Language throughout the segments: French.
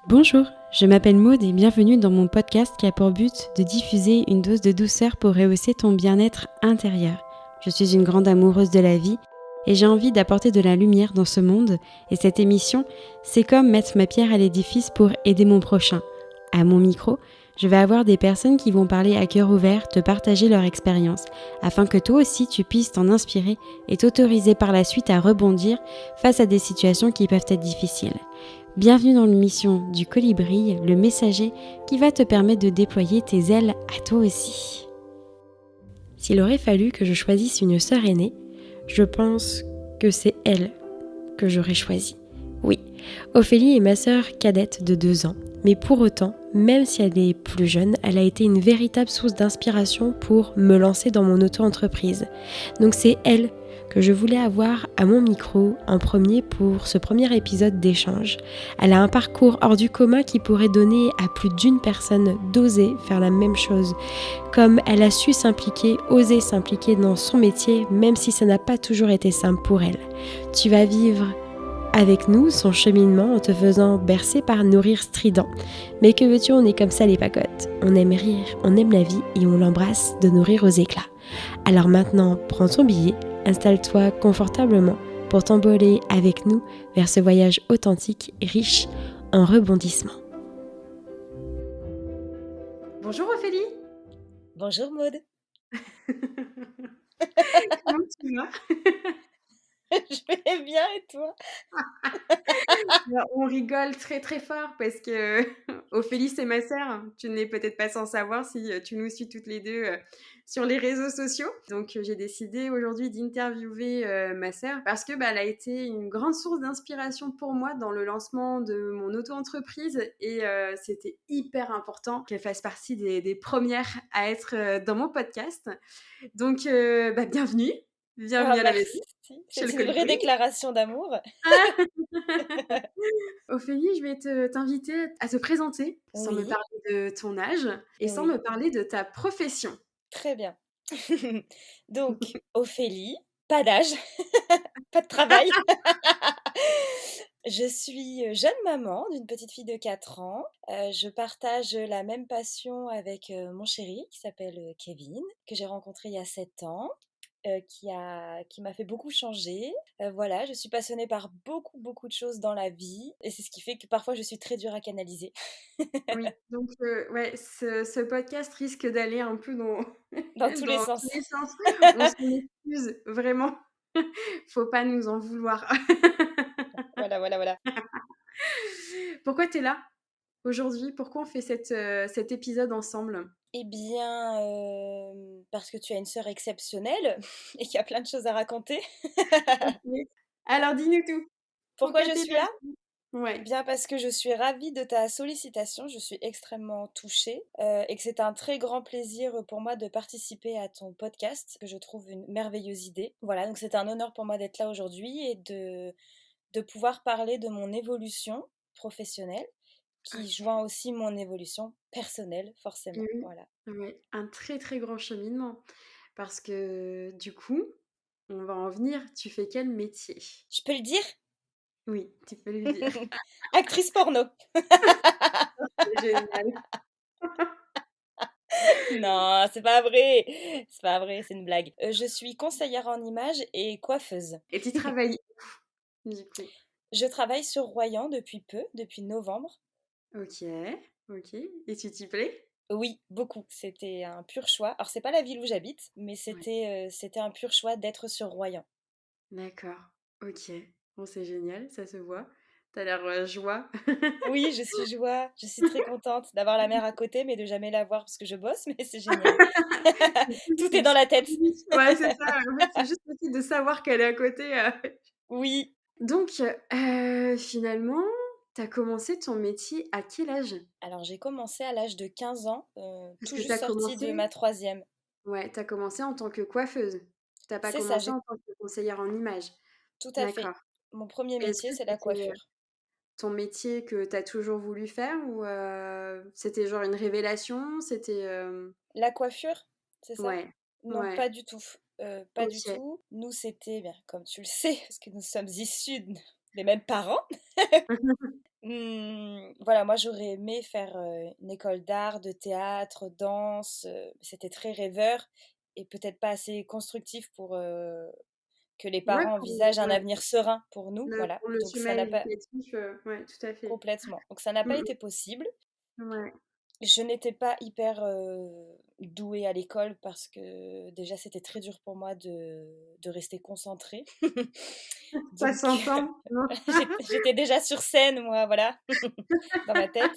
Bonjour, je m'appelle Maude et bienvenue dans mon podcast qui a pour but de diffuser une dose de douceur pour rehausser ton bien-être intérieur. Je suis une grande amoureuse de la vie et j'ai envie d'apporter de la lumière dans ce monde et cette émission, c'est comme mettre ma pierre à l'édifice pour aider mon prochain. À mon micro, je vais avoir des personnes qui vont parler à cœur ouvert, te partager leur expérience, afin que toi aussi tu puisses t'en inspirer et t'autoriser par la suite à rebondir face à des situations qui peuvent être difficiles. Bienvenue dans l'émission du Colibri, le messager qui va te permettre de déployer tes ailes à toi aussi. S'il aurait fallu que je choisisse une sœur aînée, je pense que c'est elle que j'aurais choisie. Oui, Ophélie est ma sœur cadette de 2 ans, mais pour autant, même si elle est plus jeune, elle a été une véritable source d'inspiration pour me lancer dans mon auto-entreprise. Donc c'est elle que je voulais avoir à mon micro en premier pour ce premier épisode d'échange. Elle a un parcours hors du commun qui pourrait donner à plus d'une personne d'oser faire la même chose. Comme elle a su s'impliquer, oser s'impliquer dans son métier, même si ça n'a pas toujours été simple pour elle. Tu vas vivre avec nous son cheminement en te faisant bercer par nos rires stridents. Mais que veux-tu, on est comme ça les pacottes. On aime rire, on aime la vie et on l'embrasse de nos rires aux éclats. Alors maintenant, prends ton billet, installe-toi confortablement pour t'envoler avec nous vers ce voyage authentique et riche en rebondissements. Bonjour Ophélie. Bonjour Maude. Comment tu vas? Je vais bien et toi? On rigole très très fort parce que Ophélie c'est ma sœur. Tu n'es peut-être pas sans savoir si tu nous suis toutes les deux sur les réseaux sociaux. Donc j'ai décidé aujourd'hui d'interviewer ma sœur parce que elle a été une grande source d'inspiration pour moi dans le lancement de mon auto-entreprise et c'était hyper important qu'elle fasse partie des premières à être dans mon podcast. Donc bienvenue, Ah bienvenue à la maison merci, chez le c'est une vraie Colibri. déclaration d'amour. Ophélie, je vais t'inviter à te présenter sans me Oui, parler de ton âge et sans me oui, parler de ta profession. très bien. Donc Ophélie, pas d'âge, pas de travail. Je suis jeune maman d'une petite fille de 4 ans. Je partage la même passion avec mon chéri qui s'appelle Kevin, que j'ai rencontré il y a 7 ans. Qui m'a fait beaucoup changer. Voilà, je suis passionnée par beaucoup, beaucoup de choses dans la vie et c'est ce qui fait que parfois je suis très dure à canaliser. Oui, donc ouais, ce podcast risque d'aller un peu dans Dans tous les dans tous sens. les sens. On s'en excuse, vraiment. Faut pas nous en vouloir. Voilà, voilà, voilà. Pourquoi tu es là aujourd'hui? Pourquoi on fait cet épisode ensemble? Eh bien, parce que tu as une sœur exceptionnelle et qu'il y a plein de choses à raconter. OK. Alors dis-nous tout. Pourquoi Pourquoi je tu es suis là? là? Eh Ouais. bien, parce que je suis ravie de ta sollicitation, je suis extrêmement touchée, et que c'est un très grand plaisir pour moi de participer à ton podcast, que je trouve une merveilleuse idée. Voilà, donc c'est un honneur pour moi d'être là aujourd'hui et de pouvoir parler de mon évolution professionnelle, qui OK. joint aussi mon évolution personnelle, forcément. Mmh. Voilà. Ouais, un très, très grand cheminement parce que du coup, on va en venir, tu fais quel métier? Je peux le dire? Oui, tu peux le dire. Actrice porno. C'est génial. Non, c'est pas vrai. C'est pas vrai, c'est une blague. Je suis conseillère en images et coiffeuse. Et tu travailles où, du coup? Je travaille sur Royan depuis peu, depuis novembre. OK, OK, et tu t'y plais? Oui, beaucoup. C'était un pur choix. Alors c'est pas la ville où j'habite, mais Ouais, c'était un pur choix d'être sur Royan. d'accord. OK. Bon, c'est génial, ça se voit. Tu as l'air, joie. Oui, je suis joie, je suis très contente d'avoir la mer à côté, mais de jamais la voir parce que je bosse, mais c'est génial. Tout est C'est dans la super tête. limite. Ouais, c'est ça, en fait, c'est juste le fait de savoir qu'elle est à côté, Oui. Donc, finalement, tu as commencé ton métier à quel âge? Alors j'ai commencé à l'âge de 15 ans, Parce tout que tu juste as sortie de ma commencé troisième. ouais, tu as commencé en tant que coiffeuse. Tu as pas C'est ça, commencé j'ai en tant que conseillère en images? tout à fait. D'accord. Mon premier Et est-ce métier, que c'est la c'était, coiffure. ton métier que tu as toujours voulu faire ou, c'était genre une révélation? C'était, La coiffure, c'est ça? ouais, Non, pas ouais, du tout, pas du OK. tout. Nous, c'était bien, comme tu le sais, parce que nous sommes issus des mêmes parents. voilà, moi j'aurais aimé faire une école d'art, de théâtre, danse. C'était très rêveur et peut-être pas assez constructif pour que les Ouais, parents pour envisagent un ouais, avenir serein pour nous. Voilà, pour le donc schéma ça n'a pas éducatif, ouais, tout à fait. complètement. Donc ça n'a Mmh pas mh. été possible. Ouais. Je n'étais pas hyper douée à l'école parce que déjà c'était très dur pour moi de rester concentrée. Ça Donc s'entend, non? j'étais déjà sur scène, moi, voilà, dans ma tête.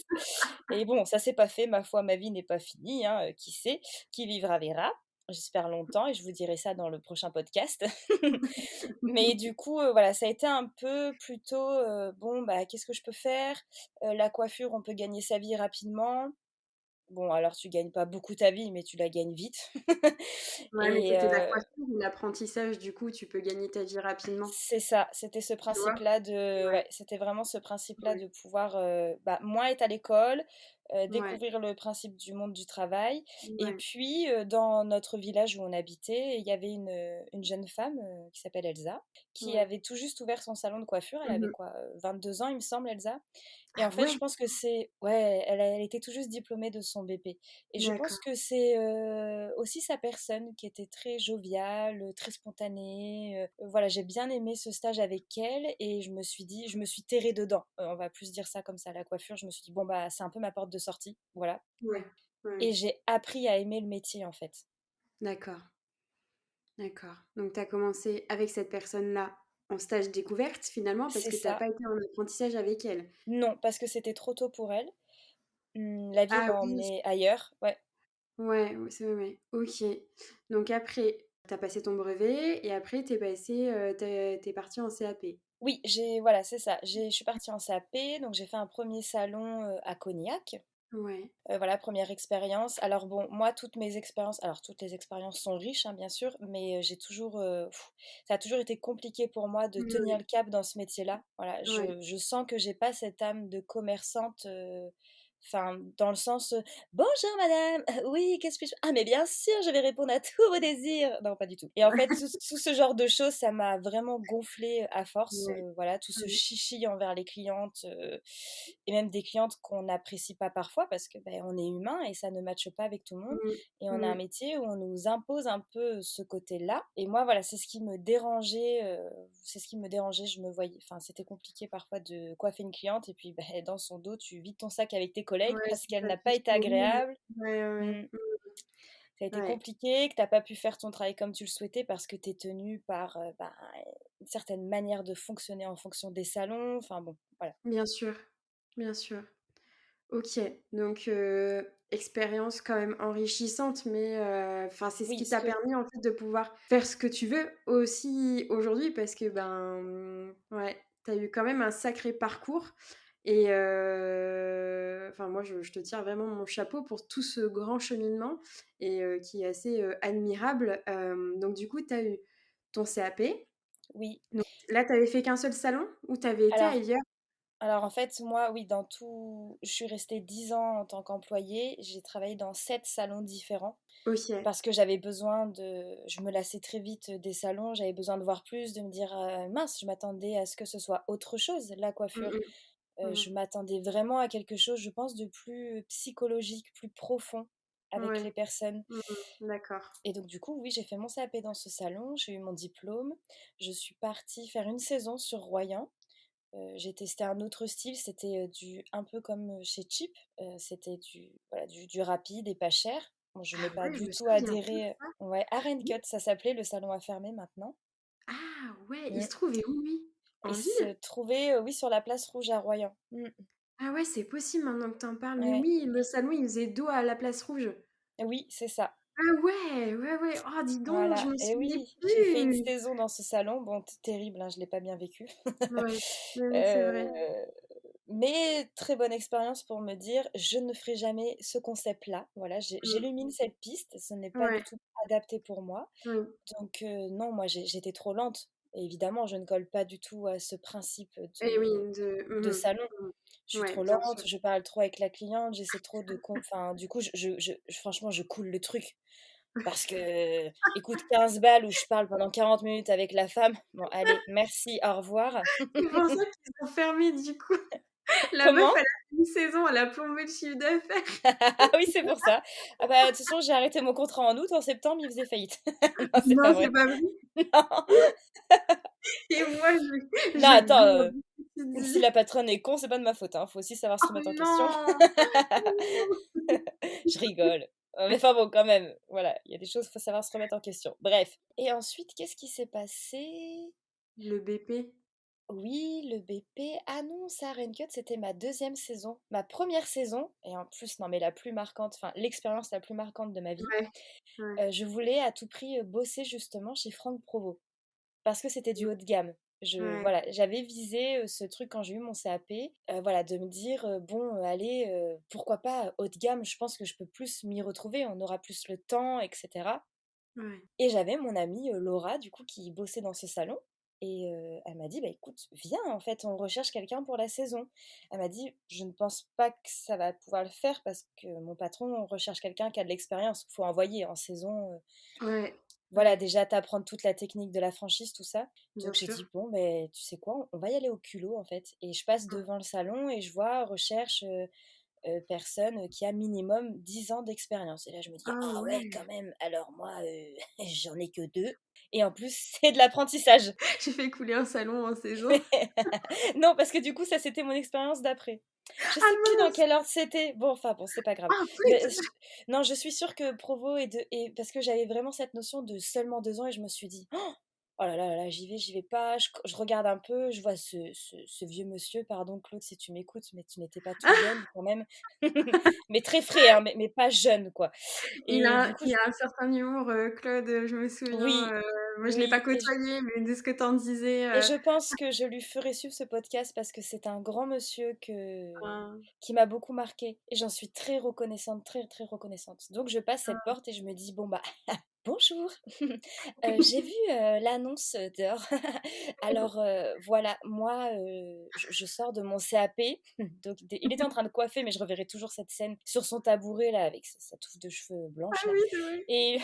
Et bon, ça s'est pas fait, ma foi, ma vie n'est pas finie, hein, qui sait? Qui vivra verra. J'espère longtemps et je vous dirai ça dans le prochain podcast. Mais du coup, voilà, ça a été un peu plutôt, bon, bah, qu'est-ce que je peux faire? La coiffure, on peut gagner sa vie rapidement. Bon, alors tu gagnes pas beaucoup ta vie, mais tu la gagnes vite. Ouais, mais Et c'était la coiffure ou l'apprentissage, du coup, tu peux gagner ta vie rapidement, c'est ça, c'était ce tu vois? principe-là de Ouais, ouais, c'était vraiment ce principe-là ouais, de pouvoir, bah, moins être à l'école, ouais, découvrir le principe du monde du travail et ouais, puis, dans notre village où on habitait, il y avait une jeune femme, qui s'appelle Elsa, qui ouais. avait tout juste ouvert son salon de coiffure. Elle Mmh avait mh. quoi, 22 ans, il me semble, Elsa. Et en Ah fait, je ouais? pense que c'est ouais, elle était tout juste diplômée de son BP et je pense D'accord. que c'est, aussi sa personne qui était très joviale, très spontanée, voilà, j'ai bien aimé ce stage avec elle et je me suis terrée dedans, on va plus dire ça comme ça, la coiffure. Je me suis dit: «Bon, bah, c'est un peu ma porte de sortie», voilà Ouais, ouais, et j'ai appris à aimer le métier, en fait. d'accord, d'accord. Donc tu as commencé avec cette personne-là en stage découverte finalement parce C'est que tu as ça. pas été en apprentissage avec elle? Non, parce que c'était trop tôt pour elle. La vie Ah l'a oui, emmenée ailleurs, ouais. ouais, ouais, c'est vrai, ouais. OK. Donc après, tu as passé ton brevet et après tu es passé, tu es partie en CAP? Oui, j'ai voilà, c'est ça. Je suis partie en CAP, donc j'ai fait un premier salon, à Cognac. Ouais. Voilà, première expérience. Alors bon, moi, toutes les expériences sont riches, hein, bien sûr, mais j'ai toujours, ça a toujours été compliqué pour moi de tenir Ouais, le cap dans ce métier-là. Voilà, ouais. je sens que j'ai pas cette âme de commerçante, enfin, dans le sens, «Bonjour madame, oui, qu'est-ce que je ah mais bien sûr, je vais répondre à tous vos désirs». Non, pas du tout et en fait, tout ce genre de choses, ça m'a vraiment gonflée, à force, Ouais, voilà, tout ce ouais. chichi envers les clientes, et même des clientes qu'on n'apprécie pas parfois parce que, beh, on est humain et ça ne matche pas avec tout le monde Mmh. et on a un Mmh. métier où on nous impose un peu ce côté-là et moi, voilà, c'est ce qui me dérangeait, je me voyais enfin, c'était compliqué parfois de coiffer une cliente et puis, beh, dans son dos, tu vides ton sac avec tes collègues Ouais, parce c'est qu'elle ça, n'a tu pas te été sens nul. agréable. Ouais, ouais, ouais. Mmh. Ça a été Ouais, compliqué, que tu as pas pu faire ton travail comme tu le souhaitais parce que tu es tenu par, bah, une certaine manière de fonctionner en fonction des salons, enfin bon, voilà. bien sûr, bien sûr. OK, donc expérience quand même enrichissante, mais enfin, c'est ce Oui, qui ce t'a que permis, en fait, de pouvoir faire ce que tu veux aussi aujourd'hui parce que, ben, ouais, tu as eu quand même un sacré parcours et enfin, moi, je te tire vraiment mon chapeau pour tout ce grand cheminement et qui est assez, admirable. Donc du coup, tu as eu ton CAP. oui. Donc là, tu avais fait qu'un seul salon ou tu avais été Alors ailleurs? Alors en fait, moi, oui, dans tout je suis restée 10 ans en tant qu'employée. J'ai travaillé dans 7 salons différents OK. parce que j'avais besoin de je me lassais très vite des salons, j'avais besoin de voir plus, de me dire: «Mince, je m'attendais à ce que ce soit autre chose, la Mmh coiffure». mh. Mmh. Je m'attendais vraiment à quelque chose, je pense, de plus psychologique, plus profond avec Ouais. les personnes Mmh mh. D'accord. et donc du coup, oui, j'ai fait mon CAP dans ce salon, j'ai eu mon diplôme. Je suis partie faire une saison sur Royan. J'ai testé un autre style, c'était, du un peu comme, chez Cheap, c'était du voilà, du rapide et pas cher. Bon, je n'ai Ah pas ouais, je du me tout souviens plus de adhéré, ça. ouais, Art Oui. Cut, ça s'appelait, le salon a fermé maintenant. Ah ouais, il Mmh. se trouvait où lui? En Il se ville? trouvait, oui, sur la place Rouge à Royan. Mmh. Ah ouais, c'est possible maintenant que tu en parles, mais Ouais, oui, le salon, il faisait dos à la place Rouge. oui, c'est ça. Ah ouais, ouais, ouais. Oh dis donc, je Voilà me et souvenais oui, j'ai fait une plus! saison dans ce salon. Bon, terrible, hein, je l'ai pas bien vécu. Ouais, oui, oui, c'est Heu, vrai. mais très bonne expérience pour me dire: «Je ne ferai jamais ce concept-là». Voilà, Mmh. j'élimine cette piste, ce n'est pas du Ouais, tout adapté pour moi. oui. Donc non, moi j'étais trop lente et évidemment, je ne colle pas du tout à ce principe Et oui, de salon. mmh Je suis Ouais, trop bien lente, sûr. je parle trop avec la cliente, j'essaie trop de enfin, du coup, franchement, je coule le truc. Parce que, écoute, 15 balles où je parle pendant 40 minutes avec la femme, bon allez, merci, au revoir. C'est pour ça qu'ils ont fermé du coup. La meuf, Comment? elle a fait une saison, elle a plombé le chiffre d'affaires. Ah oui, c'est pour ça. Ah bah, de toute façon, j'ai arrêté mon contrat en août, en septembre, il faisait faillite. Non, c'est Non, pas c'est vrai. pas vrai. Non. Et moi, je Non, je attends, glande ce que tu si dis. la patronne est con, c'est pas de ma faute, hein, faut aussi savoir se Oh remettre en question. non! Non! Je rigole. Mais enfin bon, quand même, voilà, il y a des choses, faut savoir se remettre en question. Bref. Et ensuite, qu'est-ce qui s'est passé? Le BP? Oui, le BP. Ah non, ça, Rencut, c'était ma deuxième saison. Ma première saison, et en plus, non mais la plus marquante, enfin l'expérience la plus marquante de ma vie, Ouais, ouais. je voulais à tout prix bosser justement chez Franck Provost. Parce que c'était du haut de gamme. Ouais, Voilà, j'avais visé ce truc quand j'ai eu mon CAP, voilà, de me dire, bon, allez, pourquoi pas haut de gamme, je pense que je peux plus m'y retrouver, on aura plus le temps, etc. ouais. Et j'avais mon amie Laura, du coup, qui bossait dans ce salon. Et elle m'a dit, bah écoute, viens, en fait, on recherche quelqu'un pour la saison. Elle m'a dit, je ne pense pas que ça va pouvoir le faire parce que mon patron recherche quelqu'un qui a de l'expérience. Il faut envoyer en saison. Ouais, Voilà, ouais, déjà t'apprendre toute la technique de la franchise, tout ça. bien Donc j'ai sûr. dit: «Bon, ben tu sais quoi? On va y aller au culot, en fait» et je passe devant le salon et je vois recherche, personne, qui a minimum 10 ans d'expérience et là je me dis: Ah «Ah ouais, quand ouais! même, alors moi, j'en ai que 2 et en plus c'est de l'apprentissage». J'ai fait couler un salon en saison. Non, parce que du coup ça c'était mon expérience d'après. Je Ah sais plus dans mince! quel ordre c'était. Bon, enfin bon, c'est pas grave. Ah Mais zut! non, je suis sûre que Provo et parce que j'avais vraiment cette notion de seulement 2 ans et je me suis dit: «Oh là là, j'y vais pas». Je regarde un peu, je vois ce vieux monsieur, pardon Claude si tu m'écoutes, mais tu n'étais pas tout jeune quand même. Mais très frais, hein, mais pas jeune, quoi. Et du coup, Il a un certain humour, Claude, je me souviens, oui, moi je l'ai pas oui côtoyé, mais de ce que tu en disais, et je pense que je lui ferai suivre ce podcast parce que c'est un grand monsieur ah, qui m'a beaucoup marquée et j'en suis très reconnaissante, très, très reconnaissante. Donc je passe cette ah. porte et je me dis: «Bon, bah, bonjour, j'ai vu, l'annonce, dehors. Alors, voilà, moi, je sors de mon CAP». Donc il était en train de coiffer, mais je reverrai toujours cette scène sur son tabouret là avec sa touffe de cheveux Ah blanche là oui, c'est vrai. et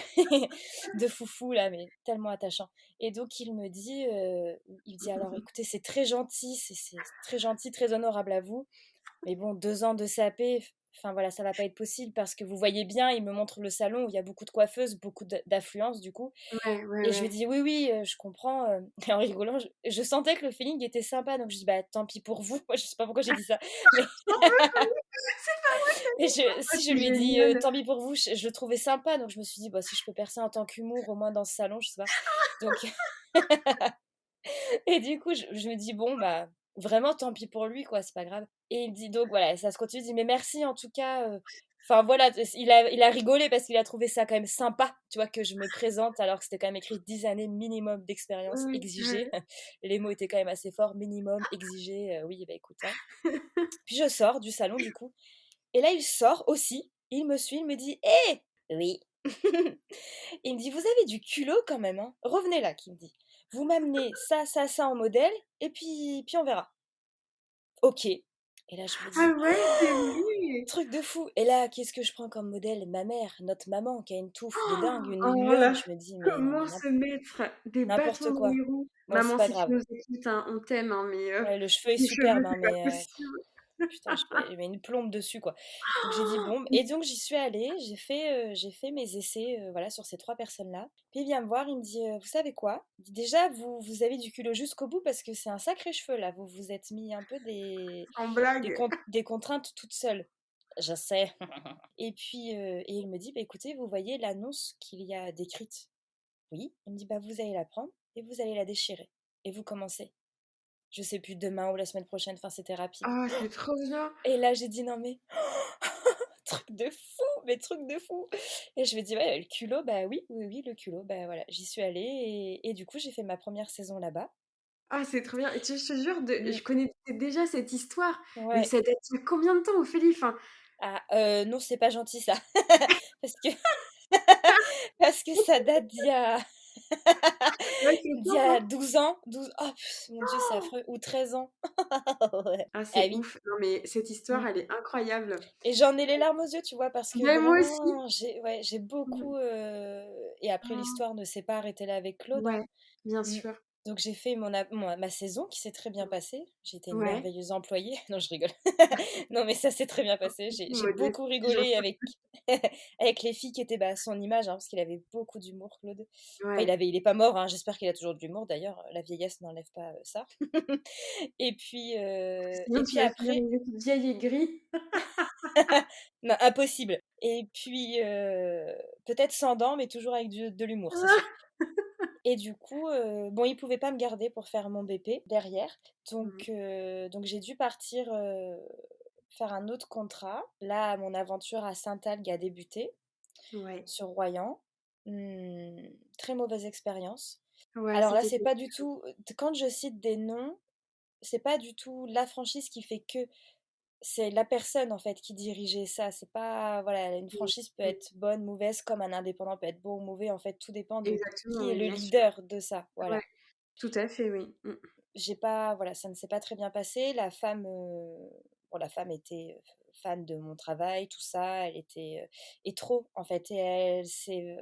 de foufou là, mais tellement attachant. Et donc il me dit: «Alors écoutez, c'est très gentil, c'est très gentil, très honorable à vous, mais bon 2 ans de CAP, enfin voilà, ça va pas être possible parce que vous voyez bien», il me montre le salon où il y a beaucoup de coiffeuses, beaucoup d'affluence du coup Ouais, ouais, et je lui ouais. dis: «Oui, oui, je comprends», et en rigolant, je sentais que le feeling était sympa donc je dis: «Bah tant pis pour vous». Moi je sais pas pourquoi j'ai dit ça, mais J'en peux plus! C'est pas vrai que tu mais dit ça! Ah si je c'est lui ai dit, génial! «Tant pis pour vous», je le trouvais sympa donc je me suis dit: «Bah si je peux percer en tant qu'humour au moins dans ce salon», je sais pas. Donc et du coup, je me dis: «Bon, bah, vraiment tant pis pour lui, quoi, c'est pas grave» et il me dit donc voilà, ça se continue, il dit: «Mais merci en tout cas, enfin voilà», il a rigolé parce qu'il a trouvé ça quand même sympa, tu vois, que je me présente alors que c'était quand même écrit 10 années minimum d'expérience Oui, exigée. ouais. Les mots étaient quand même assez forts, minimum, exigé, oui, bah, écoute, hein. Puis je sors du salon du coup et là, il sort aussi, il me suit, il me dit: «Hé!» «Oui». Il me dit: «Vous avez du culot quand même, hein. Revenez là», qu'il me dit. «Vous m'amenez ça, ça, ça en modèle et puis on verra». OK. Et là, je me Ah dis: ouais, c'est vrai! «Truc de fou» et là, qu'est-ce que je prends comme modèle? Ma mère, notre maman qui a une touffe de dingue, une Oh là, lionne. Je me dis: «Mais non, comment mais se mettre des n'importe bâtons dans quoi». les roues? Bon, c'est Maman, pas si tu grave. nous écoutes, hein, on t'aime, hein, mais Ouais, le cheveu est tes cheveux, superbe, hein, c'est pas mais possible. putain, je mets une plombe dessus, quoi. Donc j'ai dit: «Bon» et donc j'y suis allée, j'ai fait mes essais, voilà, sur ces 3 personnes-là. Puis il vient me voir, il me dit: «Vous savez quoi?» Il dit: «Déjà, vous avez du culot jusqu'au bout parce que c'est un sacré cheveu, là. Vous vous êtes mis un peu Sans blague. des contraintes toute seule». «Je sais». Et puis, et il me dit: «Bah, écoutez, vous voyez l'annonce qu'il y a décrite?» «Oui». Il me dit: «Bah, vous allez la prendre et vous allez la déchirer et vous commencez. Je sais plus, demain ou la semaine prochaine». Enfin, c'était rapide. Ah, c'est trop bien! Et là, j'ai dit: «Non mais truc de fou, mais truc de fou!» Et je lui ai dit: «Ouais, le culot, bah oui, oui, oui, le culot». Bah voilà, j'y suis allée et du coup, j'ai fait ma première saison là-bas. Ah, c'est trop bien et tu sais, je te jure Mmh, je connaissais déjà cette histoire, mais ouais. ça date il y a combien de temps, Ophélie? Enfin, Ah, non, c'est pas gentil ça. Parce que parce que ça date ouais, c'est d'il y top, hein? a 12 ans, 12 oh mon Dieu, c'est affreux, ou 13 ans. Ouais. Ah, Ah c'est oui. ouf. Non, mais cette histoire, Mmh. elle est incroyable. Et j'en ai les larmes aux yeux, tu vois? Parce que Mais moi aussi. vraiment, j'ai Mmh. beaucoup, et après Oh, l'histoire ne s'est pas arrêtée là avec Claude, hein. ouais, bien Mmh. sûr. Donc j'ai fait ma saison qui s'est très bien passée. J'ai été une Ouais. merveilleuse employée. Non, je rigole. Non, mais ça s'est très bien passé. J'ai beaucoup Modestie, j'en rigolé avec avec les filles qui étaient, bah, à son image, hein, parce qu'il avait beaucoup d'humour, Claude. Enfin, ouais. il est pas mort, hein, j'espère qu'il a toujours de l'humour d'ailleurs, la vieillesse n'enlève pas, ça. Sinon Et tu puis vas finir après vieille et gris. non, impossible. Peut-être sans dents, mais toujours avec de l'humour, c'est sûr. Et du coup, bon, ils pouvaient pas me garder pour faire mon BP derrière, Mmh. donc j'ai dû partir, faire un autre contrat. Là, mon aventure à Saint-Algue a débuté, Ouais. sur Royan. Mmh, très mauvaise expérience. Ouais, Alors là, c'était c'est pas pénible. du tout quand je cite des noms, c'est pas du tout la franchise qui fait que, c'est la personne, en fait, qui dirigeait ça. C'est pas voilà, une Mmh. franchise peut Mmh. être bonne, mauvaise, comme un indépendant peut être bon ou mauvais. En fait, tout dépend de Exactement, qui est oui, le bien sûr. leader de ça, Ouais, voilà. tout à fait, oui. Mmh. J'ai pas voilà, ça ne s'est pas très bien passé. La femme était, fan de mon travail, tout ça. Elle était, et trop, en fait, et elle s'est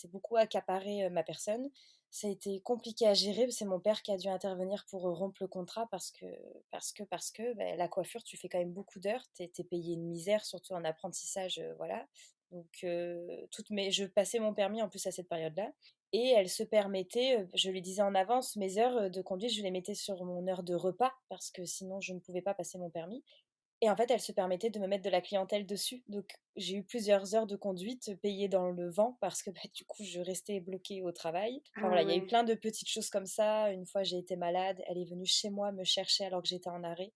beaucoup accaparé, ma personne. Ça a été compliqué à gérer. C'est mon père qui a dû intervenir pour, rompre le contrat parce que, beh, la coiffure, tu fais quand même beaucoup d'heures. Tu es payé une misère, surtout en apprentissage, voilà. Donc je passais mon permis en plus à cette période-là. Et elle se permettait, je lui disais en avance mes heures, de conduite, je les mettais sur mon heure de repas parce que sinon je ne pouvais pas passer mon permis. Et en fait, elle se permettait de me mettre de la clientèle dessus. Donc j'ai eu plusieurs heures de conduite, payées dans le vent parce que, bah, du coup, je restais bloquée au travail. Enfin Ah voilà, il y a eu ouais. plein de petites choses comme ça. Une fois, j'ai été malade, elle est venue chez moi me chercher alors que j'étais en arrêt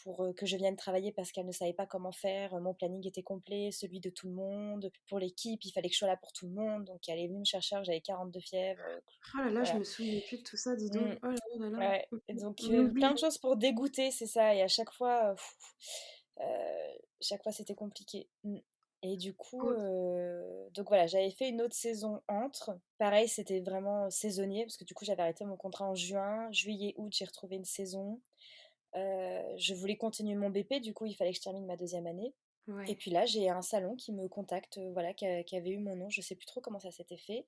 pour, que je vienne travailler parce qu'elle ne savait pas comment faire. Mon planning était complet, celui de tout le monde. Pour l'équipe, il fallait que je sois là pour tout le monde. Donc elle est venue me chercher alors que j'avais 42 fièvre, Oh là là, je voilà. me souvenais plus de tout ça, dis donc. Mmh, Oh là là là là. ouais, Mmh et mh. donc On oublie, plein de choses pour dégoûter, c'est ça, et à chaque fois c'était compliqué. Mmh, et du coup, hein. donc voilà, j'avais fait une autre saison entre. Pareil, c'était vraiment saisonnier parce que du coup, j'avais arrêté mon contrat en juin. Juillet, août, j'ai retrouvé une saison. Je voulais continuer mon BP, du coup, il fallait que je termine ma deuxième année. Et Ouais, puis là, j'ai un salon qui me contacte, voilà, qui avait eu mon nom. Je sais plus trop comment ça s'était fait.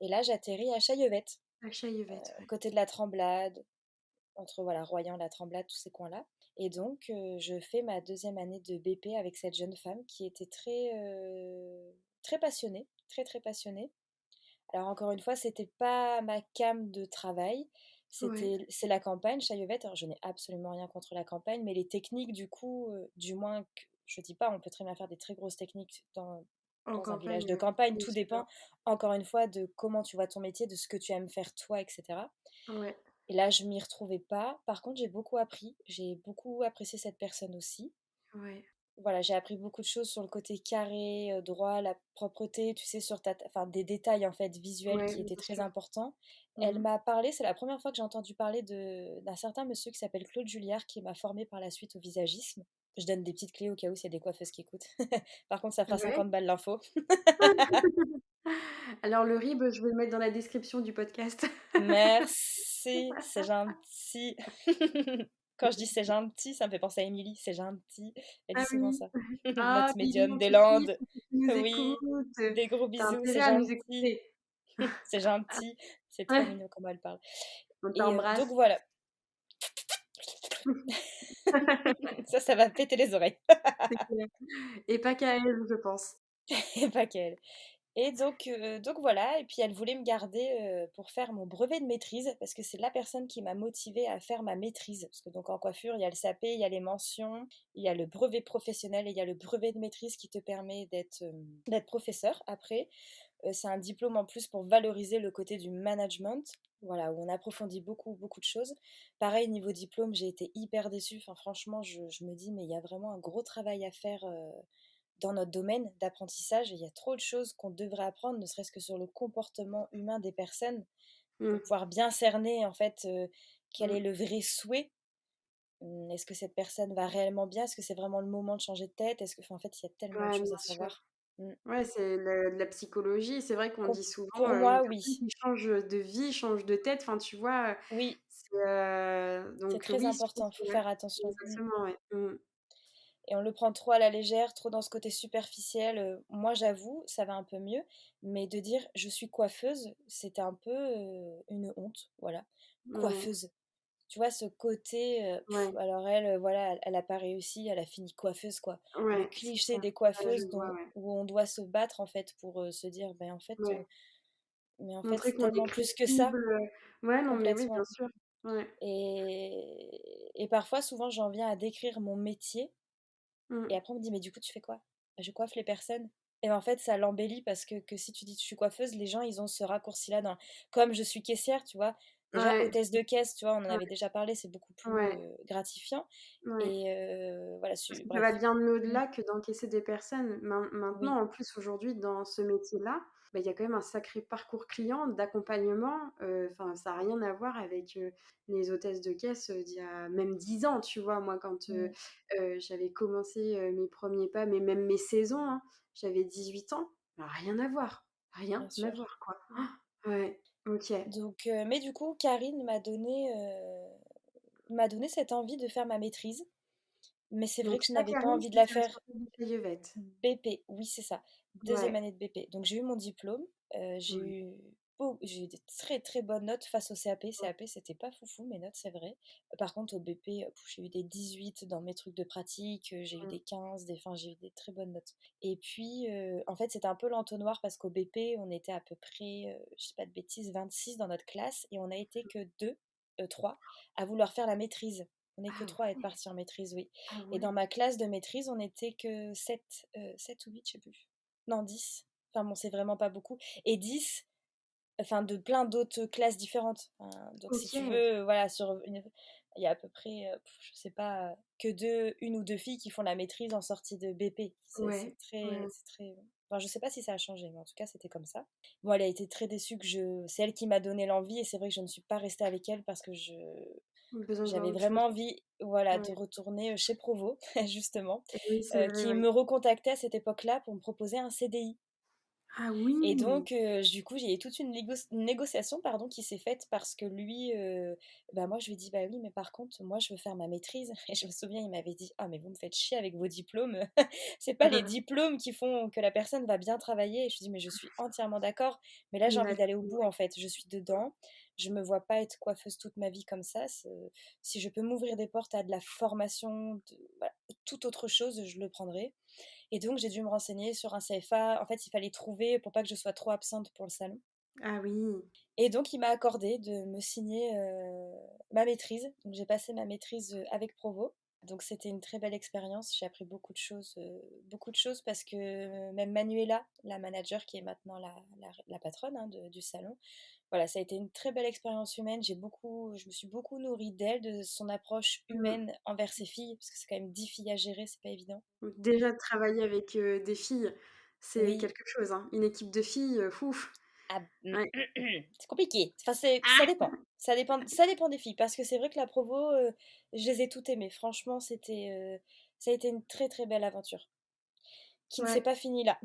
Et là, j'atterris à Chaillevette, à Chaillevette, ouais. côté de la Tremblade, entre voilà, Royan, la Tremblade, tous ces coins-là. Et donc, je fais ma deuxième année de BP avec cette jeune femme qui était très passionnée, très très passionnée. Alors encore une fois, c'était pas ma came de travail. Ouais, C'est la campagne, Chaillevette. Alors je n'ai absolument rien contre la campagne, mais les techniques, du coup, du moins, je dis pas, on peut très bien faire des très grosses techniques en dans un village campagne, de ouais, campagne. bien Tout sûr. dépend, encore une fois, de comment tu vois ton métier, de ce que tu aimes faire toi, etc. Ouais, Et là, je m'y retrouvais pas. Par contre, j'ai beaucoup appris. J'ai beaucoup apprécié cette personne aussi. ouais, Voilà, j'ai appris beaucoup de choses sur le côté carré, droit, la propreté, tu sais, enfin, des détails en fait visuels ouais, qui bien étaient très sûr. importants. Elle Mmh. m'a parlé, c'est la première fois que j'ai entendu parler d'un certain monsieur qui s'appelle Claude Julliard qui m'a formé par la suite au visagisme. Je donne des petites clés au cas où s'il y a des coiffeuses qui écoutent. Par contre, ça fera Ouais. 50 balles l'info. Alors le rib, je vais le mettre dans la description du podcast. Merci, c'est gentil. Quand je dis c'est gentil, ça me fait penser à Émilie, c'est gentil. Elle dit Ah souvent oui. ça. Ah Notre Billy, médium mon des petit, Landes. si tu nous Oui, écoutes, des gros tu bisous, c'est intérêt à nous gentil. écouter. C'est gentil. C'est trop mignon comment elle parle. On Et t'embrasse. donc voilà. Ça va péter les oreilles. C'est clair. Et pas qu'à elle, je pense. Et pas qu'elle. Et donc voilà, et puis elle voulait me garder, pour faire mon brevet de maîtrise, parce que c'est la personne qui m'a motivée à faire ma maîtrise. Parce que donc en coiffure, il y a le CAP, il y a les mentions, il y a le brevet professionnel et il y a le brevet de maîtrise qui te permet d'être professeur après. C'est un diplôme en plus pour valoriser le côté du management, voilà, où on approfondit beaucoup, beaucoup de choses. Pareil, niveau diplôme, j'ai été hyper déçue. Enfin, franchement, je me dis, mais il y a vraiment un gros travail à faire, dans notre domaine d'apprentissage. Il y a trop de choses qu'on devrait apprendre, ne serait-ce que sur le comportement humain des personnes, pour Mmh. pouvoir bien cerner, en fait, quel est Mmh. le vrai souhait. Est-ce que cette personne va réellement bien? Est-ce que c'est vraiment le moment de changer de tête? Enfin, en fait, il y a tellement de Ouais, choses bien à sûr. savoir. Mmh. Ouais, c'est de la psychologie. C'est vrai qu'on dit souvent, Pour une moi, personne oui. qui change de vie, change de tête. Enfin, tu vois? Oui, C'est, c'est donc très oui, je pense important, que faut ouais, faire attention. exactement, ouais. Mmh. Et on le prend trop à la légère, trop dans ce côté superficiel. Moi, j'avoue, ça va un peu mieux, mais de dire je suis coiffeuse, c'était un peu une honte, voilà. Ouais. coiffeuse. Tu vois, ce côté, Ouais. alors elle, voilà, elle a pas réussi, elle a fini coiffeuse, quoi. Le Ouais, c'est cliché ça. des Ah, je coiffeuses vois, dont ouais. où on doit se battre, en fait, pour, se dire: «Beh, Ouais. mais en fait, Montrer c'est qu'on est tellement plus que ça», crédible, ouais, non, mais oui, bien complètement. sûr. Ouais. Et parfois, souvent, j'en viens à décrire mon métier et Mmh. après on me dit: «Mais du coup, tu fais quoi?» «Bah, je coiffe les personnes» et en fait, ça l'embellit parce que si tu dis: «Je suis coiffeuse», les gens, ils ont ce raccourci-là dans comme je suis caissière, tu vois? Déjà, Ouais, hôtesse de caisse, tu vois, on en ouais, avait déjà parlé, c'est beaucoup plus, ouais, gratifiant ouais. et voilà, Parce que ça va bref. bien Mmh, au-delà que d'encaisser des personnes. oui, Maintenant, en plus, aujourd'hui, dans ce métier-là, bah, il y a quand même un sacré parcours client d'accompagnement, enfin, ça a rien à voir avec, les hôtesses de caisse, d'il y a même 10 ans, tu vois? Moi, quand, mmh, j'avais commencé, mes premiers pas, mais même mes saisons, hein, j'avais 18 ans, bah, rien bien à sûr. voir, quoi. Ouais, OK. Donc mais du coup, Karine m'a donné cette envie de faire ma maîtrise, mais c'est vrai Donc que je ça, n'avais pas Karine, envie de la faire. spécialisation Yvette. BP, oui, c'est ça. Deuxième Ouais. année de BP. Donc j'ai eu mon diplôme, Ouais. j'ai eu des très, très bonnes notes face au CAP. Ouais. CAP, c'était pas foufou mes notes, c'est vrai. Par contre au BP, j'ai eu des 18 dans mes trucs de pratique, j'ai eu Mmh. des 15, enfin j'ai eu des très bonnes notes. Et puis, en fait, c'était un peu l'entonnoir parce qu'au BP, on était à peu près, je sais pas de bêtises, 26 dans notre classe et on a été que 2, 3 à vouloir faire la maîtrise. On n'est que Ah 3 à être ouais, partis en maîtrise, oui. ah Et dans ouais. ma classe de maîtrise, on était que 7, 7 ou 8, je sais plus. Non, 10. Enfin bon, c'est vraiment pas beaucoup. Et 10, enfin de plein d'autres classes différentes. Donc si tu OK. veux, voilà, il y a à peu près, je sais pas, que une ou deux filles qui font la maîtrise en sortie de BP. Ouais, ouais. C'est très. Enfin, je sais pas si ça a changé, mais en tout cas, c'était comme ça. Bon, elle a été très déçue c'est elle qui m'a donné l'envie, et c'est vrai que je ne suis pas restée avec elle parce que Besoin de voir j'avais autre chose. vraiment envie, voilà, de Ouais. retourner chez Provo, justement, Et oui, c'est vrai, qui ouais. me recontactait à cette époque-là pour me proposer un CDI. Ah Et oui! donc, du coup, j'ai eu toute une négociation, pardon, qui s'est faite parce que lui, bah, moi, je lui ai dit: «Bah oui, mais par contre, moi, je veux faire ma maîtrise» et je me souviens, il m'avait dit: «Ah mais vous me faites chier avec vos diplômes, c'est pas les diplômes qui font que la personne va bien travailler» et je lui dis: «Mais je suis entièrement d'accord, mais là, j'ai Bah, envie d'aller au bout, ouais. en fait. Je suis dedans, je me vois pas être coiffeuse toute ma vie comme ça. Si je peux m'ouvrir des portes à de la formation, voilà, toute autre chose, je le prendrai». Et donc, j'ai dû me renseigner sur un CFA. En fait, il fallait trouver pour pas que je sois trop absente pour le salon. Ah oui. Et donc, il m'a accordé de me signer ma maîtrise. Donc, j'ai passé ma maîtrise avec Provo. Donc, c'était une très belle expérience. J'ai appris beaucoup de choses parce que même Manuela, la manager qui est maintenant la patronne, hein, du salon, voilà, ça a été une très belle expérience humaine. Je me suis beaucoup nourrie d'elle, de son approche Mmh. humaine envers ses filles, parce que c'est quand même 10 filles à gérer, c'est pas évident. Déjà travailler avec, des filles, c'est Oui, quelque chose, hein. Une équipe de filles, ouf. ah, Ouais. c'est compliqué. Enfin, ça Ah! dépend. Ça dépend des filles. Parce que c'est vrai que la provo, je les ai toutes aimées. Franchement, ça a été une très très belle aventure qui ne s'est Ouais. pas finie là.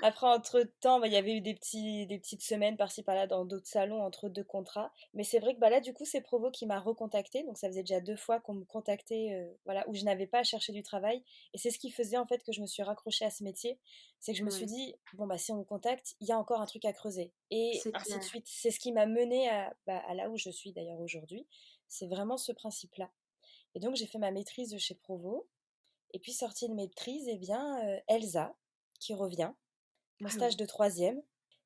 Après, entre-temps, bah, il y avait eu des petites semaines par-ci par-là dans d'autres salons entre deux contrats. Mais c'est vrai que bah, là, du coup, c'est Provo qui m'a recontactée. Donc, ça faisait déjà 2 fois qu'on me contactait, voilà, où je n'avais pas à chercher du travail. Et c'est ce qui faisait en fait que je me suis raccrochée à ce métier. C'est que je me suis Ouais, dit, bon, bah, si on me contacte, il y a encore un truc à creuser. Et c'est ainsi de clair. suite. C'est ce qui m'a menée à là où je suis d'ailleurs aujourd'hui. C'est vraiment ce principe-là. Et donc, j'ai fait ma maîtrise chez Provo. Et puis, sortie de maîtrise, eh bien, Elsa, qui revient mon Ah stage oui. de troisième,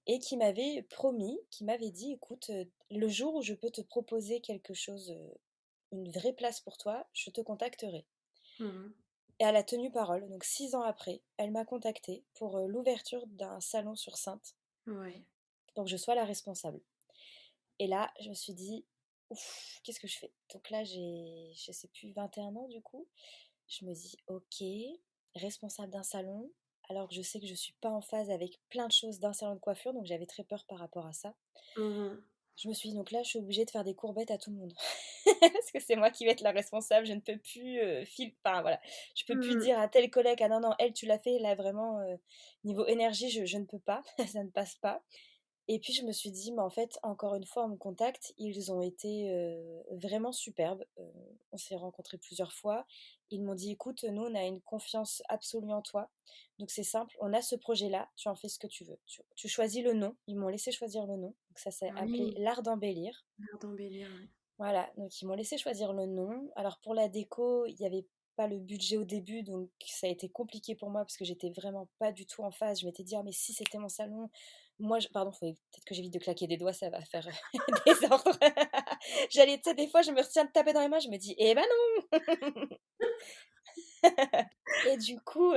et qui m'avait promis, qui m'avait dit, écoute, le jour où je peux te proposer quelque chose, une vraie place pour toi, je te contacterai. Mmh mh. Et elle a tenu parole, donc 6 ans après, elle m'a contactée pour l'ouverture d'un salon sur Saintes, Ouais. pour que je sois la responsable. Et là, je me suis dit, ouf, qu'est-ce que je fais? Donc là, je sais plus, 21 ans du coup. Je me dis, ok, responsable d'un salon, alors que je sais que je suis pas en phase avec plein de choses d'un salon de coiffure, donc j'avais très peur par rapport à ça. Mmh mh. Je me suis dit, donc là, je suis obligée de faire des courbettes à tout le monde. Parce que c'est moi qui vais être la responsable, je ne peux plus enfin voilà, je peux plus Mmh. dire à tel collègue, ah non, non, elle, tu l'as fait, là vraiment, niveau énergie, je ne peux pas, ça ne passe pas. Et puis je me suis dit: «Mais en fait, encore une fois, on me contacte». Ils ont été, vraiment superbes. On s'est rencontrés plusieurs fois. Ils m'ont dit: «Écoute, nous, on a une confiance absolue en toi. Donc c'est simple, on a ce projet-là, tu en fais ce que tu veux. Tu choisis le nom». Ils m'ont laissé choisir le nom. Donc ça s'est appelé Oui, L'Art d'embellir. l'art d'embellir, ouais. Voilà, donc ils m'ont laissé choisir le nom. Alors pour la déco, il y avait pas le budget au début, donc ça a été compliqué pour moi parce que j'étais vraiment pas du tout en phase. Je m'étais dit: «Ah mais si c'était mon salon». Moi je pardon, faut peut-être que j'évite de claquer des doigts, ça va faire désordre. J'allais tu sais, des fois, je me retiens de taper dans les mains, je me dis: «Eh ben non!» Et du coup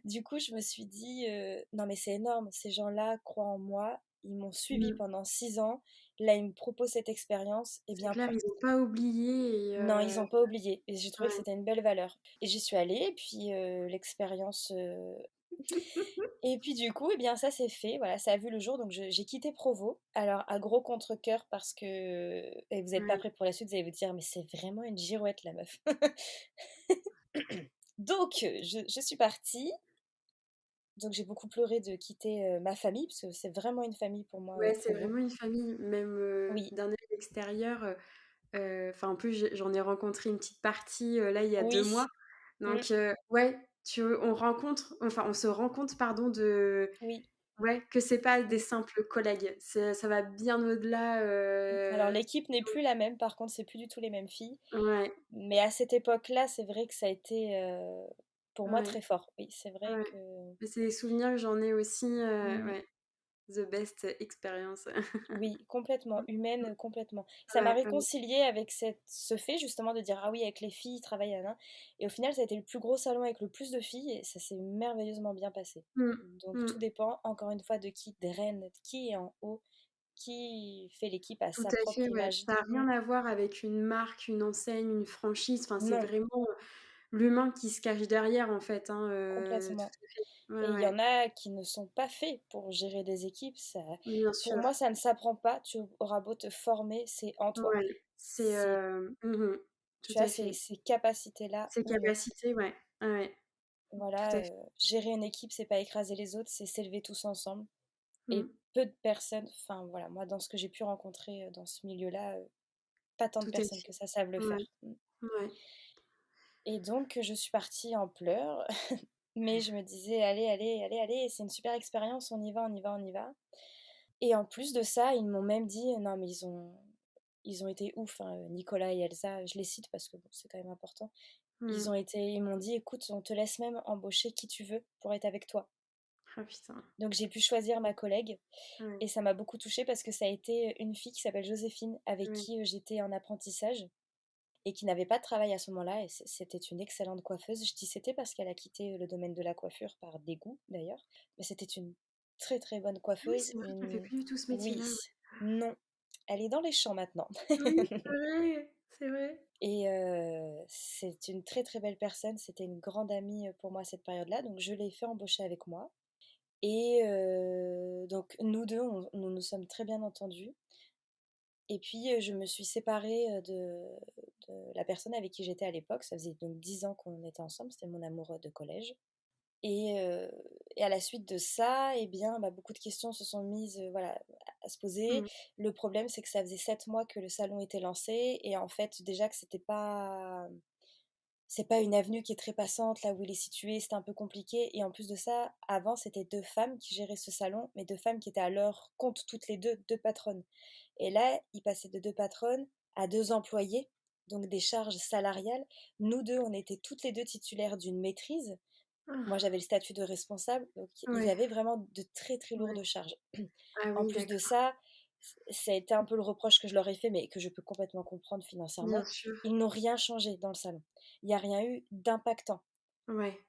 du coup, je me suis dit, «Non mais c'est énorme, ces gens-là croient en moi, ils m'ont suivi Mmh. pendant 6 ans, là, ils me proposent cette expérience, et C'est bien clair, pour». ils ont pas oublié et Non, ils ont pas oublié et j'ai trouvé que ouais. c'était une belle valeur et j'y suis allée et puis, l'expérience, et puis du coup, eh bien, ça s'est fait, voilà, ça a vu le jour donc je j'ai quitté Provo. Alors à gros contre-cœur parce que et vous êtes pas Ouais. prêts pour la suite, vous allez vous dire: «Mais c'est vraiment une girouette la meuf». Donc je suis partie, donc j'ai beaucoup pleuré de quitter, ma famille parce que c'est vraiment une famille pour moi, Ouais, c'est Provo. vraiment une famille, même, Oui, d'un œil extérieur, enfin, en plus, j'en ai rencontré une petite partie, là, il y a 2 oui, mois. mmh, Donc, ouais, on se rend compte, pardon, de oui. ouais, que c'est pas des simples collègues. Ça va bien au-delà, Alors l'équipe n'est plus la même, par contre, c'est plus du tout les mêmes filles. ouais, Mais à cette époque-là, c'est vrai que ça a été, pour moi ouais, très fort. Oui, c'est vrai ouais. que Mais c'est des souvenirs que j'en ai aussi, mmh, ouais, the best experience. oui, complètement, humaine, complètement. Ça m'a Ouais, ouais. réconciliée avec ce fait justement de dire: «Ah oui, avec les filles, travailler nin et au final, ça a été le plus gros salon avec le plus de filles et ça s'est merveilleusement bien passé. Mmh, Donc mmh. tout dépend encore une fois de qui draine, de qui est en haut, qui fait l'équipe à Tout sa à propre fait, ouais. image. Ça a rien à voir avec une marque, une enseigne, une franchise. Enfin, c'est Non, vraiment, l'humain qui se cache derrière, en fait, hein, tout complètement. à fait. Ouais, Et il y en ouais, a qui ne sont pas faits pour gérer des équipes. Ça, bien pour sûr. moi, ça ne s'apprend pas. Tu auras beau te former, c'est en toi. Ouais, c'est, C'est, tout tu as à ces, fait. ces capacités-là Ses ou non. capacités, ouais. Ouais, ouais, tout Voilà, à fait. gérer une équipe, c'est pas écraser les autres, c'est s'élever tous ensemble. Mmh, Et peu de personnes, enfin voilà, moi dans ce que j'ai pu rencontrer dans ce milieu-là, pas tant de tout à personnes fait. que ça savent le Ouais, faire. ouais. Et donc je suis partie en pleurs, mais je me disais: «Allez, allez, allez, allez, c'est une super expérience, on y va, on y va, on y va». Et en plus de ça, ils m'ont même dit, non mais ils ont été ouf, hein, Nicolas et Elsa, je les cite parce que bon, c'est quand même important. Mmh. Ils m'ont dit: «Écoute, on te laisse même embaucher qui tu veux pour être avec toi». Ah putain. Donc j'ai pu choisir ma collègue Ouais, et ça m'a beaucoup touchée parce que ça a été une fille qui s'appelle Joséphine avec ouais. qui, j'étais en apprentissage et qui n'avait pas de travail à ce moment-là et c'était une excellente coiffeuse. Je dis «c'était» parce qu'elle a quitté le domaine de la coiffure par dégoût d'ailleurs, mais c'était une très, très bonne Ah oui, coiffeuse, c'est vrai qu'elle fait une plus du tout ce oui, métier-là, ouais. non. Elle est dans les champs maintenant. Oui, c'est vrai, c'est vrai. Et c'est une très, très belle personne. C'était une grande amie, pour moi à cette période-là, donc je l'ai fait embaucher avec moi et donc nous 2, nous nous sommes très bien entendus et puis, je me suis séparée, de la personne avec qui j'étais à l'époque. Ça faisait donc 10 ans qu'on était ensemble, c'était mon amoureux de collège. Et et à la suite de ça, eh bien, bah, beaucoup de questions se sont mises, voilà, à se poser. Mmh. Le problème, c'est que ça faisait 7 mois que le salon était lancé et en fait, déjà que c'est pas une avenue qui est très passante, là où il est situé, c'était un peu compliqué et en plus de ça, avant, c'était 2 femmes qui géraient ce salon, mais 2 femmes qui étaient à leur compte toutes les 2, 2 patronnes. Et là, il passait de 2 patronnes à 2 employés, donc des charges salariales. Nous 2, on était toutes les 2 titulaires d'une maîtrise. Moi, Ah, j'avais le statut de responsable, donc ils ouais, avaient vraiment de très, très ouais. lourdes charges. Ah En oui, plus de d'accord. ça, ça a été un peu le reproche que je leur ai fait, mais que je peux complètement comprendre Bien financièrement. sûr. Ils n'ont rien changé dans le salon. Il n'y a rien eu d'impactant. Ouais.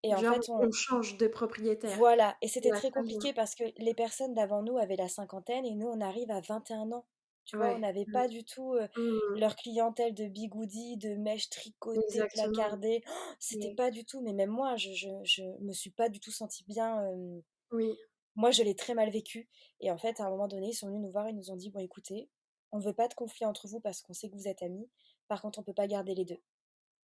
Et en Genre, fait, on change de propriétaire. voilà. Et c'était Ouais, très très bien. compliqué parce que les personnes d'avant nous avaient la cinquantaine et nous, on arrive à 21 ans. Tu vois, on Ouais. n'avait Mmh. pas du tout Mmh. leur clientèle de bigoudis, de mèches tricotées, Exactement. placardées. Oh, c'était Oui. pas du tout. Mais même moi, je me suis pas du tout sentie bien. Oui. Moi, je l'ai très mal vécu. Et en fait, à un moment donné, ils sont venus nous voir et nous ont dit: «Bon, écoutez, on ne veut pas de conflit entre vous parce qu'on sait que vous êtes amis. Par contre, on peut pas garder les deux».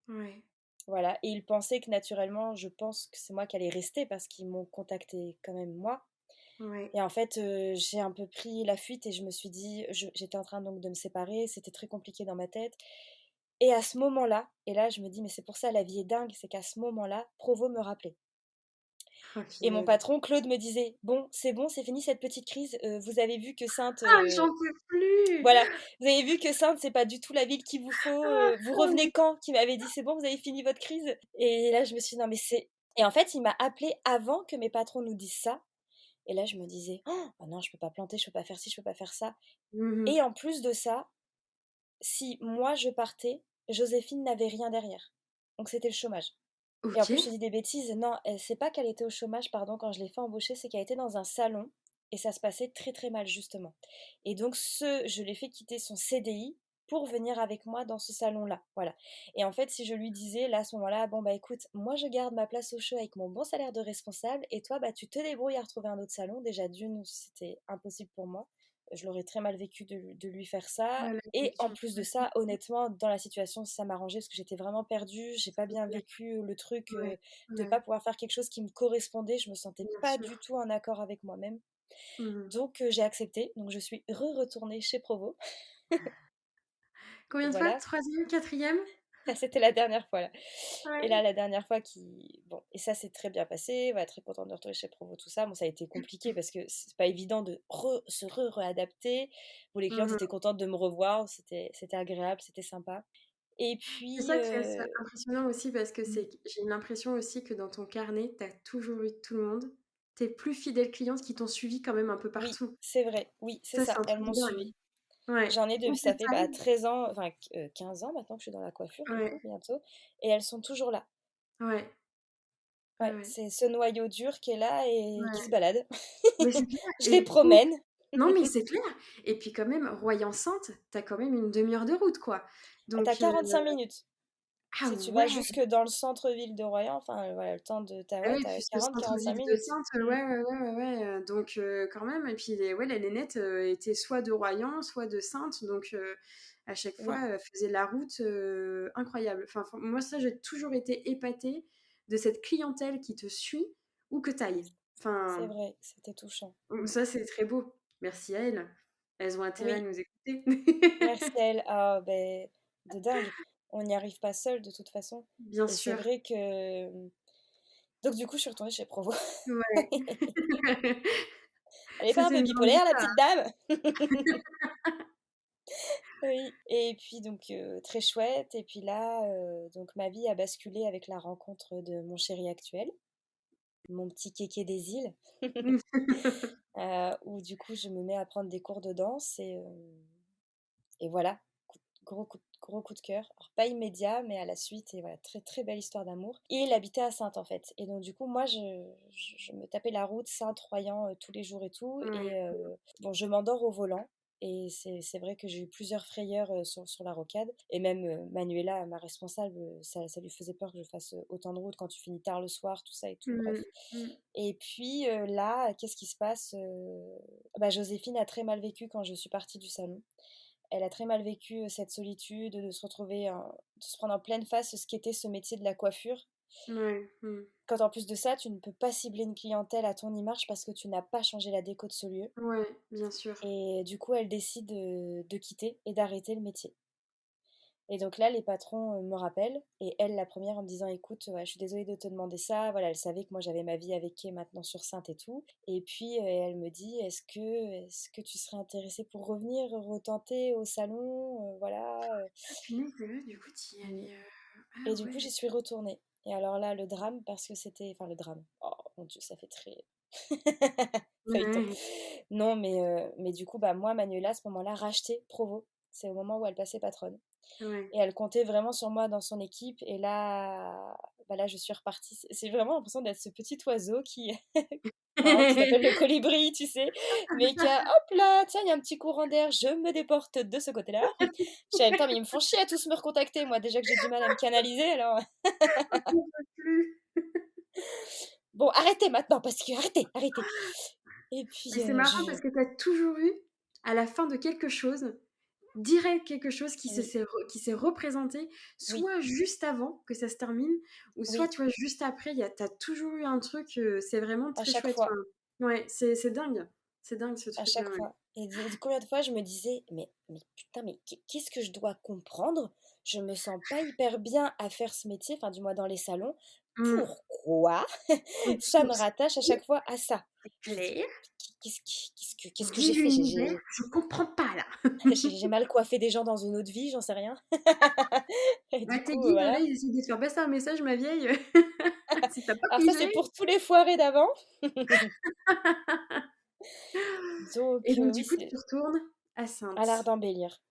Ouais. Voilà. Et ils pensaient que naturellement, je pense que c'est moi qui allais rester parce qu'ils m'ont contacté quand même moi. Ouais. Et en fait, j'ai un peu pris la fuite et je me suis dit j'étais en train donc de me séparer, c'était très compliqué dans ma tête et à ce moment-là et là je me dis: «Mais c'est pour ça la vie est dingue», c'est qu'à ce moment-là, Provo me rappelait Oh et mon punaise. patron Claude me disait: bon, c'est fini cette petite crise, vous avez vu que Saintes, Ah, j'en peux plus! voilà, vous avez vu que Saintes, c'est pas du tout la ville qu'il vous faut, Ah, vous oh revenez quand?» Qui m'avait dit: «C'est bon, vous avez fini votre crise?» Et là je me suis dit: «Non mais c'est» et en fait, il m'a appelée avant que mes patrons nous disent ça et là je me disais: «Oh non, je peux pas planter, je peux pas faire ci, je peux pas faire ça» Mmh. et en plus de ça, si moi je partais, Joséphine n'avait rien derrière. Donc c'était le chômage. Et en plus, je te OK. dis des bêtises, non, c'est pas qu'elle était au chômage, pardon, quand je l'ai fait embaucher, c'est qu'elle était dans un salon et ça se passait très très mal justement. Et donc je l'ai fait quitter son CDI pour venir avec moi dans ce salon-là, voilà. Et en fait, si je lui disais là à ce moment-là, bon bah écoute, moi je garde ma place au chaud avec mon bon salaire de responsable et toi bah tu te débrouilles à retrouver un autre salon. Déjà d'une, c'était impossible pour moi. Je l'aurais très mal vécu de lui faire ça. Ouais, la Et en culture. plus de Ouais, ça, honnêtement, dans la situation, ça m'arrangeait parce que j'étais vraiment perdue. J'ai pas c'est bien clair. vécu le truc Ouais, de ouais, pas pouvoir faire quelque chose qui me correspondait. Je me sentais bien pas du sûr. tout en accord avec moi-même. Mmh. Donc j'ai accepté. Donc je suis retournée chez Provo. Combien de fois? Voilà. 3e, 4e? C'était la dernière fois là. Et là, Ouais. la dernière fois qui bon et ça s'est très bien passé, voilà, très contente de retourner chez Provo, tout ça. Bon, ça a été compliqué parce que c'est pas évident de réadapter. Bon, les clientes Mmh. étaient contentes de me revoir, c'était agréable, c'était sympa. Et C'est puis, ça qui est assez impressionnant aussi parce que mmh, c'est q j'ai l'impression aussi que dans ton carnet, tu as toujours eu tout le monde. Tes plus fidèles clientes qui t'ont suivi quand même un peu oui, partout. c'est vrai, oui, c'est Ça, c'est ça, un elles truc de m'ont dingue. suivie. Ouais. J'en ai Ou depuis c'est ça fait, ça. bah, 13 ans, enfin 15 ans maintenant que je suis dans la coiffure du coup, Ouais, bientôt et elles sont toujours là. ouais, ouais, Ouais, ouais, c'est ce noyau dur qui est là et qui se ouais. balade. Mais c'est clair Je les et promène. non, mais c'est clair et puis quand même, Royan-Saintes, tu as quand même une 1/2 heure de route, quoi. Tu as Donc 45 minutes. ah Si tu vas ouais! jusque dans le centre-ville de Royan, enfin, voilà, le temps de Ah ouais, oui, tu as puisque 40-45 centre-ville de minutes. Saintes, Mmh. ouais, ouais, ouais, ouais, ouais, donc quand même et puis les ouais, la nénette, était soit de Royan, soit de Saintes, donc à chaque fois, Oui, elle faisait la route, incroyable. Enfin, moi ça, j'ai toujours été épatée de cette clientèle qui te suit où que tu ailles. c'est Enfin, vrai, c'était touchant. donc Mmh. ça, c'est très beau. Merci à elles. Elles ont intérêt à Oui, nous écouter. merci à elle. Ah beh, de dingue. On n'y arrive pas seul de toute façon Bien et c'est sûr, vrai que, donc du coup, je suis retournée chez Provo. ouais. Elle est Ça, pas un c'est peu une grande bipolaire la histoire. petite dame? Oui et puis donc très chouette et puis là, donc ma vie a basculé avec la rencontre de mon chéri actuel, mon petit kéké des îles. Où du coup je me mets à prendre des cours de danse et voilà, gros coup de cœur. Alors pas immédiat, mais à la suite et voilà, très, très belle histoire d'amour et il habitait à Saintes, en fait et donc du coup, moi, je me tapais la route Saintes-Royan, tous les jours et tout Ouais. et bon, je m'endors au volant et c'est vrai que j'ai eu plusieurs frayeurs, sur la rocade et même, Manuela, ma responsable, ça lui faisait peur que je fasse, autant de route quand tu finis tard le soir, tout ça et tout, bref Mmh. Mmh. et puis, là, qu'est-ce qui se passe? Bah, Joséphine a très mal vécu quand je suis partie du salon. Elle a très mal vécu, cette solitude, de se retrouver de se prendre en pleine face ce qu'était ce métier de la coiffure. Ouais. Mmh. Quand en plus de ça, tu ne peux pas cibler une clientèle à ton image parce que tu n'as pas changé la déco de ce lieu Ouais, bien sûr. et du coup, elle décide, de quitter et d'arrêter le métier. Et donc là, les patrons, me rappellent et elle, la première en me disant: «Écoute, ouais, je suis désolée de te demander ça». Voilà, elle savait que moi j'avais ma vie avec Kay maintenant sur Saintes et tout et puis, elle me dit: «Est-ce que tu serais intéressée pour revenir, retenter au salon?» Voilà, Ah punaise, et ouais, du coup, tu y mmh allais, ah et du coup, ouais. j'y suis retournée et alors là, le drame parce que c'était enfin le drame, oh mon Dieu, ça fait très feuilleton. Ouais, Non, mais du coup, bah, moi, Manuela, à ce moment-là, rachetait Provo. C'est au moment où elle passait patronne. ouais. Et elle comptait vraiment sur moi dans son équipe et là, bah, là, je suis repartie. C'est vraiment l'impression d'être ce petit oiseau qui marrant, qui s'appelle le colibri, tu sais? Mais qui a hop là, tiens, il y a un petit courant d'air, je me déporte de ce côté-là. Je suis en même temps, mais ils me font chier à tous me recontacter, moi déjà que j'ai du mal à me canaliser alors J'en peux plus. bon, arrêtez maintenant parce que arrêtez et Mais puis, c'est marrant parce que tu as toujours eu, à la fin de quelque chose, direct quelque chose oui, qui s'est représenté, oui, soit juste avant que ça se termine ou soit, oui, tu vois, juste après, tu as toujours eu un truc, c'est vraiment à très chaque chouette, enfin, fois. Ouais, c'est dingue. C'est dingue ce À truc-là, chaque ouais. fois. Et combien de fois je me disais: «Mais putain, mais qu'est-ce que je dois comprendre? Je me sens pas hyper bien à faire ce métier», enfin du moins dans les salons. Mmh. Pourquoi ça me rattache à Oui, chaque fois à ça? c'est Je me dis: clair. «Qu'est-ce que j'ai Vive fait? l'univers, je comprends pas là. J'ai mal coiffé des gens dans une autre vie, j'en sais rien». Et Bah, du tes coup, guides là, voilà. ils essaient de te faire passer un message ma vieille, si tu as pas Alors ça, c'est pigé. pour tous les foirés d'avant. Et Donc donc du oui, coup, tu c'est retournes à à l'Art Saintes. d'embellir.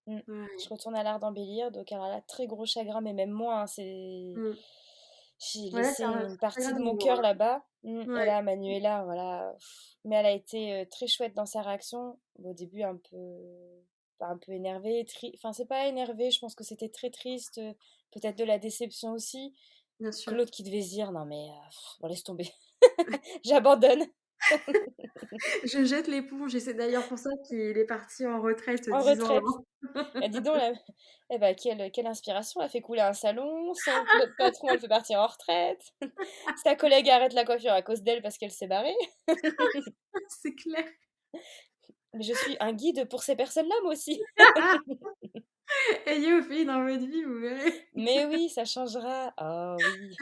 Mmh. Je Ouais. retourne à l'Art d'embellir, donc alors là, très gros chagrin, mais même moi, hein, Mmh. j'ai Ouais, là, laissé une c'est un chagrin partie de mon d'amour, cœur hein. là-bas. Et Ouais. là, Manuela, voilà, mais elle a été, très chouette dans sa réaction. Au début un peu énervée, enfin, c'est pas énervée, je pense que c'était très triste, peut-être de la déception aussi. Bien sûr. Claude qui devait se dire: «Non mais, bon laisse tomber, j'abandonne». Je jette l'éponge et c'est d'ailleurs pour ça qu'il est parti en retraite En 10 ans retraite. avant. Dis donc, eh bah, quelle inspiration, elle fait couler un salon, notre patron, elle fait partir en retraite, sa collègue arrête la coiffure à cause d'elle parce qu'elle s'est barrée. C'est clair. Mais je suis un guide pour ces personnes-là, moi aussi. Ayez au pays dans votre vie, vous verrez. Mais oui, ça changera. Oh oui.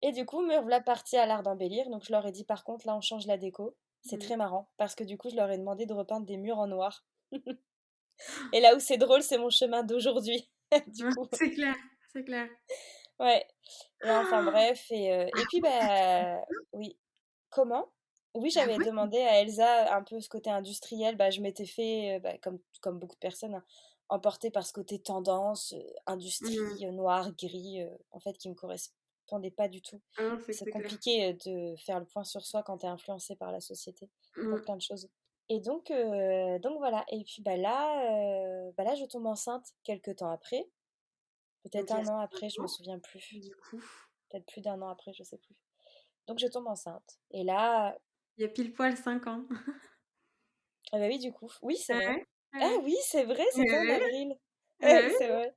Et du coup, me voilà partie à l'Art d'embellir, donc je leur ai dit: «Par contre, là, on change la déco». C'est Mmh. très marrant parce que du coup, je leur ai demandé de repeindre des murs en noir. Et là où c'est drôle, c'est mon chemin d'aujourd'hui, du coup. C'est clair, c'est clair. Ouais. Et enfin bref Ah et puis, ouais, bah oui. Comment? Oui, ah j'avais ouais? demandé à Elsa un peu ce côté industriel. Bah, je m'étais fait, bah, comme beaucoup de personnes, hein, emporter par ce côté tendance, Mmh. industrie, noir, gris, en fait, qui me correspondait pas du tout. Ah non, C'est c'est clair. compliqué, de faire le point sur soi quand tu es influencé par la société pour Mmh. plein de choses. Et donc voilà. Et puis, bah, là, je tombe enceinte quelque temps après, peut-être Donc il y a 1 an 5 après, je me ans, souviens plus. du coup. Peut-être plus d'1 an après, je sais plus. Donc je tombe enceinte et là, Il y a pile poil 5 ans. ah bah, oui, du coup, oui, c'est Ouais, vrai. Ah ouais. oui, c'est vrai, c'était en Ouais, avril. Ah oui, ouais. c'est vrai.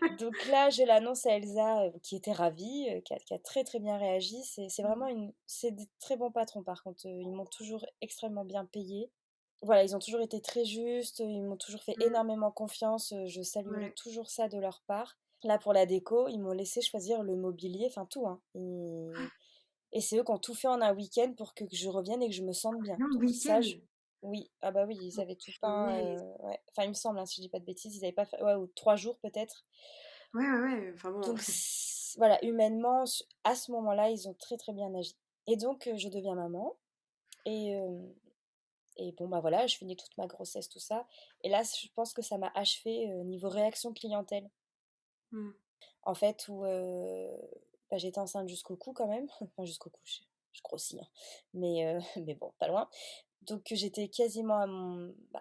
Donc là, je l'annonce à Elsa, qui était ravie, qui a très, très bien réagi. C'est vraiment Mmh. c'est des très bons patrons par contre, ils m'ont toujours extrêmement bien payée. Voilà, ils ont toujours été très justes, ils m'ont toujours fait Mmh. énormément confiance, je saluerai Ouais. toujours ça de leur part. Là, pour la déco, ils m'ont laissé choisir le mobilier, enfin tout, hein. Et c'est eux qui ont tout fait en un week-end pour que je revienne et que je me sente bien. Non, le Donc ça, week-end. je oui, ah bah oui, ils Oh avaient tout peint, punaise. ouais. Enfin, il me semble, hein, si je dis pas de bêtises, ils avaient pas fait, ouais, ou 3 jours peut-être. Ouais, ouais, ouais, enfin bon. Donc voilà, humainement, à ce moment-là, ils ont très, très bien agi. Et donc je deviens maman et bon, bah, voilà, je finis toute ma grossesse, tout ça. Et là, je pense que ça m'a achevée, niveau réaction clientèle. Mmh. En fait, où, bah, j'étais enceinte jusqu'au cou quand même, enfin jusqu'au cou, je grossis, hein, mais mais bon, pas loin. Donc j'étais quasiment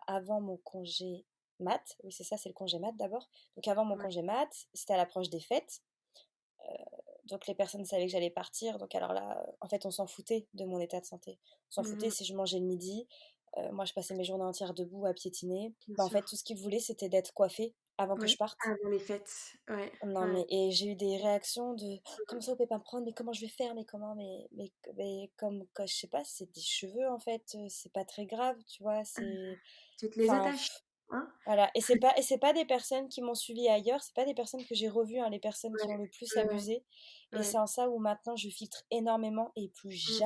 avant mon congé mat. Oui, c'est ça, c'est le congé mat d'abord. Donc avant mon Ouais. congé mat, c'était à l'approche des fêtes, donc les personnes savaient que j'allais partir. Donc alors là, en fait, on s'en foutait de mon état de santé. On s'en Mmh foutait mh. si je mangeais le midi. Moi, je passais mes journées entières debout à piétiner. Bien Bah, en fait, sûr. tout ce qu'ils voulaient, c'était d'être coiffée avant que Ouais, je parte. avant les fêtes. Ouais, Non, ouais. mais et j'ai eu des réactions de: «Oh, comment ça vous pouvez pas me prendre? Mais comment je vais faire? Mais comment? Mais comme je sais pas, c'est des cheveux en fait, c'est pas très grave, tu vois?» C'est Tu te les enfin, attaches, hein? voilà. Et c'est pas des personnes qui m'ont suivie ailleurs, c'est pas des personnes que j'ai revues, hein, les personnes qui ont Ouais, le plus ouais, abusé. Et c'est ouais. en ça où maintenant je filtre énormément et Mmh.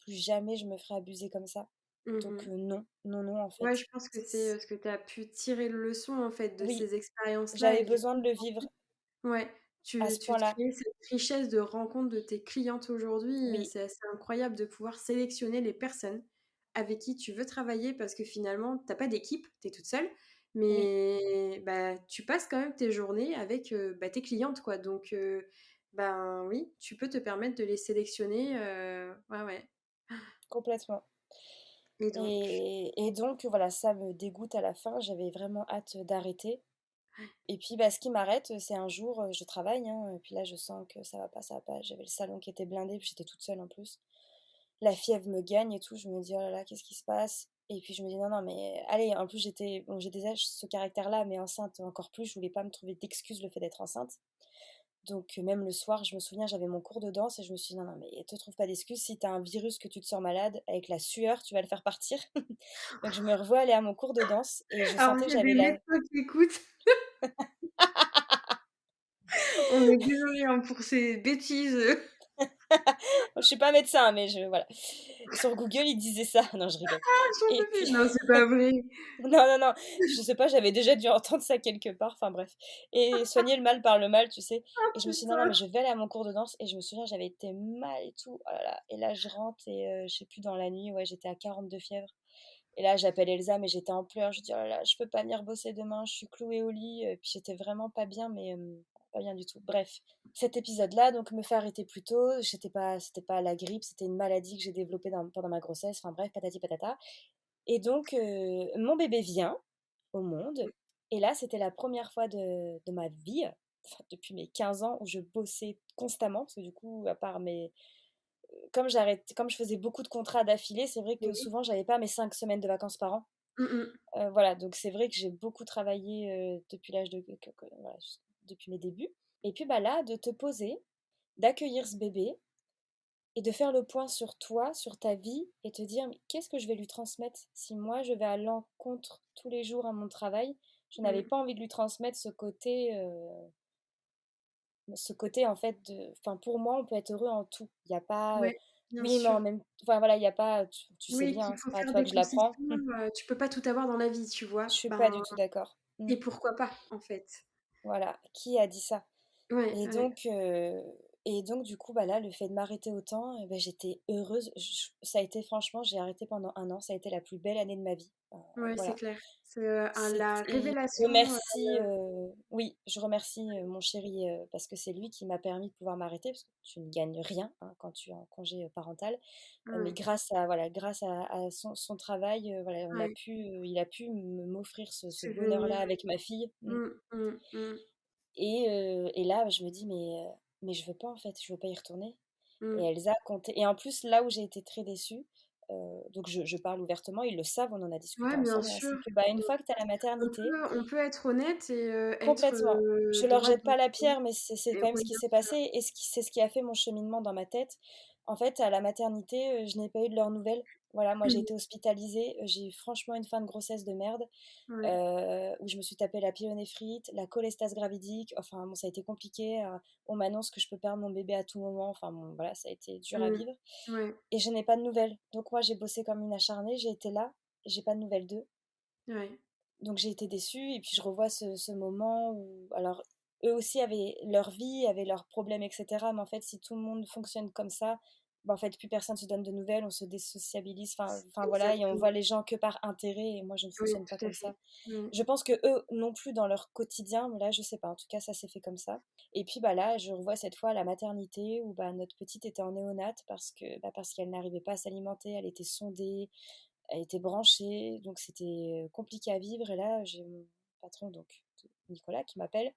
plus jamais je me ferai abuser comme ça. Mmh Donc mh. non, non, non, en Ouais, fait. je pense que c'est, ce que tu as pu tirer le leçon, en fait, de Oui, ces expériences-là j'avais et du besoin coup de le vivre ouais, à tu ce tu te point-là. crées cette richesse de rencontres de tes clientes aujourd'hui, Oui, c'est assez incroyable de pouvoir sélectionner les personnes avec qui tu veux travailler parce que finalement, tu as pas d'équipe, tu es toute seule, oui, mais bah, tu passes quand même tes journées avec, bah, tes clientes, quoi, donc ben, oui, tu peux te permettre de les sélectionner, ouais, ouais complètement. et donc Et donc voilà, ça me dégoûte à la fin, j'avais vraiment hâte d'arrêter. Et puis, bah, ce qui m'arrête, c'est un jour, je travaille, hein, et puis là, je sens que ça va pas, ça va pas. J'avais le salon qui était blindé, puis j'étais toute seule en plus. La fièvre me gagne et tout, je me dis: «Oh là là, qu'est-ce qui se passe?» Et puis je me dis: «Non, non, mais allez», en plus j'ai déjà ce caractère-là, mais enceinte encore plus, je voulais pas me trouver d'excuses le fait d'être enceinte. Donc même le soir, je me souviens, j'avais mon cours de danse et je me suis dit: «Non, non, mais te trouve pas d'excuses, si tu as un virus que tu te sens malade, avec la sueur, tu vas le faire partir». Donc je me revois aller à mon cours de danse et je Alors sentais que s'il y a j'avais des la médecins qui écoutent, on est désolé, hein, pour ces bêtises, je suis pas médecin, mais voilà. Sur Google, il disait ça. Non, je rigole. j'en Et peux plus. puis Non, c'est pas vrai. non, non, non, je sais pas, j'avais déjà dû entendre ça quelque part, enfin bref. Et soigner le mal par le mal, tu sais? Ah Et je me suis dit: «Non, non, mais putain! je vais aller à mon cours de danse» et je me souviens, j'avais été mal et tout, oh là là et là, je rentre et je sais plus, dans la nuit, ouais, j'étais à 42 fièvre et là, j'appelle Elsa, mais j'étais en pleurs. Je dis: «Oh là là, je peux pas venir bosser demain, je suis clouée au lit», puis j'étais vraiment pas bien, mais pas bien du tout. Bref, cet épisode-là, donc me fait arrêter plus tôt, c'était pas la grippe, c'était une maladie que j'ai développée pendant ma grossesse, enfin bref, patati patata et donc mon bébé vient au monde. Et là, c'était la première fois de ma vie, enfin, depuis mes 15 ans, où je bossais constamment, parce que du coup, à part mes... Comme je faisais beaucoup de contrats d'affilée, c'est vrai que Oui. souvent, j'avais pas mes 5 semaines de vacances par an. Mmh mh. Voilà, donc c'est vrai que j'ai beaucoup travaillé depuis l'âge de... voilà, depuis mes débuts. Et puis bah, là, de te poser, d'accueillir ce bébé, et de faire le point sur toi, sur ta vie, et te dire: «Mais qu'est-ce que je vais lui transmettre?» Si moi, je vais à l'encontre tous les jours à mon travail, je n'avais Mmh. pas envie de lui transmettre ce côté en fait de... Enfin, pour moi, on peut être heureux en tout. Il y a pas, Ouais, bien oui, mais en sûr. même... Enfin, voilà, il y a pas... tu sais Oui, bien, qu'il hein, c'est faut pas à faire toi des que je l'apprends. concessions, tu peux pas tout avoir dans la vie, tu Je vois? suis pas Ben du tout d'accord. et pourquoi pas, en fait? Voilà, qui a dit ça? Ouais, Et ouais. donc, du coup, bah, là, le fait de m'arrêter autant, bah, j'étais heureuse. Ça a été franchement, j'ai arrêté pendant 1 an, ça a été la plus belle année de ma vie. Ouais, c'est Voilà. clair. C'est, la C'était... Je révélation, remercie, oui, je remercie, mon chéri, parce que c'est lui qui m'a permis de pouvoir m'arrêter, parce que tu ne gagnes rien, hein, quand tu es en congé, parental. Mais mmh, grâce à son travail, voilà, ouais, il a pu m'offrir ce c'est bonheur-là génial. avec ma fille. Mmh, mmh, mmh, Et là, je me dis: mais je veux pas, en fait, je veux pas y retourner». Et mmh. Elsa comptait... Et en plus, là où j'ai été très déçue, donc je parle ouvertement, ils le savent, on en a discuté Ouais, bien ensemble, hein, sûr. c'est que, bah, une fois que tu as la maternité... On peut être honnête et être, Complètement. Je leur droit jette dans pas la ses pierre, mais c'est et quand même oui, ce qui bien s'est sûr. passé et c'est ce qui a fait mon cheminement dans ma tête. En fait, à la maternité, je n'ai pas eu de leurs nouvelles. Voilà, moi, j'ai Mmh. été hospitalisée, j'ai eu franchement une fin de grossesse de merde, Ouais, où je me suis tapé la pyélonéphrite, la cholestase gravidique, enfin bon, ça a été compliqué, on m'annonce que je peux perdre mon bébé à tout moment, enfin bon, voilà, ça a été dur à mmh. vivre Ouais, et je n'ai pas de nouvelles. Donc moi, j'ai bossé comme une acharnée, j'ai été là, j'ai pas de nouvelles d'eux. ouais. Donc j'ai été déçue et puis je revois ce moment où... Alors, eux aussi avaient leur vie, avaient leurs problèmes, et cetera. Mais en fait, si tout le monde fonctionne comme ça, bah, en fait, plus personne se donne de nouvelles, on se désociabilise, enfin voilà, et on Exactement. voit les gens que par intérêt, et moi, je ne Oui, fonctionne pas tout à comme fait. ça. Mmh. Je pense que eux non plus dans leur quotidien, mais là, je sais pas. En tout cas, ça s'est fait comme ça. Et puis, bah là, je revois cette fois la maternité où bah, notre petite était en néonate parce qu'elle n'arrivait pas à s'alimenter, elle était sondée, elle était branchée, donc c'était compliqué à vivre. Et là, j'ai mon patron, donc Nicolas, qui m'appelle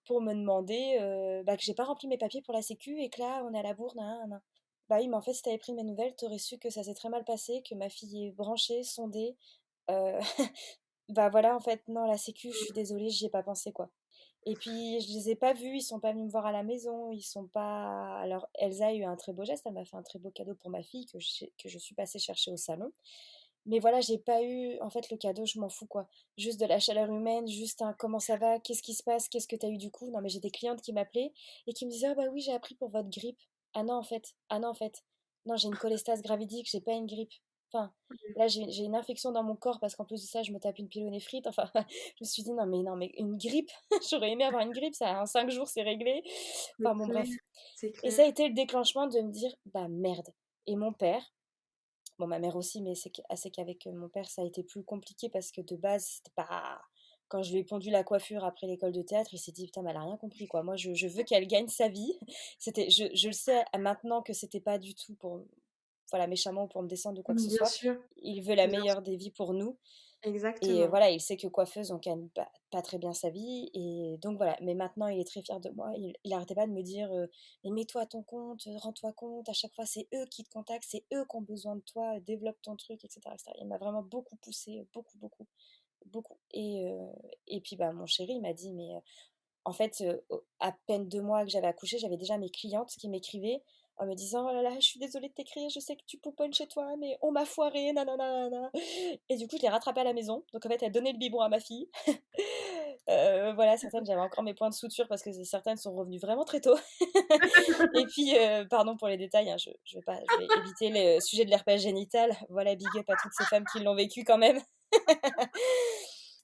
pour me demander bah, que j'ai pas rempli mes papiers pour la Sécu et que là, on est à la bourre. Nan, nan, nan. Bah oui, mais en fait, si t'avais pris mes nouvelles, t'aurais su que ça s'est très mal passé, que ma fille est branchée, sondée. Euh, Bah voilà, en fait, non, la Sécu, je suis Mmh. désolée, j'y ai pas pensé, quoi. Et puis, je les ai pas vus, ils sont pas venus me voir à la maison, ils sont pas... Alors, Elsa a eu un très beau geste, elle m'a fait un très beau cadeau pour ma fille que je suis passée chercher au salon. Mais voilà, j'ai pas eu, en fait, le cadeau, je m'en fous, quoi. Juste de la chaleur humaine, juste un comment ça va, qu'est-ce qui se passe, qu'est-ce que t'as eu du coup. Non, mais j'ai des clientes qui m'appelaient et qui me disaient: «Ah bah oui, j'ai appris pour votre grippe». Ah non, en fait. Ah non, en fait. Non, j'ai une cholestase gravidique, j'ai pas une grippe. Enfin, là, j'ai une infection dans mon corps parce qu'en plus de ça, je me tape une pyélonéphrite. Enfin, je me suis dit: non, mais une grippe, j'aurais aimé avoir une grippe, ça, en 5 jours, c'est réglé. C'est Enfin, bon, clair, bref. c'est Et ça a clair. été le déclenchement de me dire: «Bah merde». Et mon père, bon, ma mère aussi, mais c'est qu'avec mon père, ça a été plus compliqué parce que de base, c'était pas... Quand je lui ai pondu la coiffure après l'école de théâtre, il s'est dit: «Putain, mais elle a rien compris, quoi. Moi, je veux qu'elle gagne sa vie». Je le sais maintenant que c'était pas du tout pour, voilà, méchamment ou pour me descendre ou quoi que ce Bien soit. sûr, Il veut la bien sûr. meilleure des vies pour nous. Et Exactement. voilà, il sait que coiffeuse, on gagne pas très bien sa vie. Et donc voilà, mais maintenant, il est très fier de moi. Il arrêtait pas de me dire: «Mais mets-toi à ton compte, rends-toi compte, à chaque fois, c'est eux qui te contactent, c'est eux qui ont besoin de toi, développe ton truc», et cetera, et cetera. Il m'a vraiment beaucoup poussé, beaucoup, beaucoup, beaucoup. Et puis, bah, mon chéri, il m'a dit: «Mais En fait, à peine 2 mois que j'avais accouché, j'avais déjà mes clientes qui m'écrivaient en me disant: «Oh là là, je suis désolée de t'écrire, je sais que tu pouponnes chez toi, mais on m'a foiré, nanana nanana». Et du coup, je l'ai rattrapée à la maison. Donc en fait, elle donnait le biberon à ma fille. Voilà, certaines, j'avais encore mes points de suture parce que certaines sont revenues vraiment très tôt. Et puis, pardon pour les détails, hein, je vais éviter le sujet de l'herpès génital. Voilà, big up à toutes ces femmes qui l'ont vécu quand même.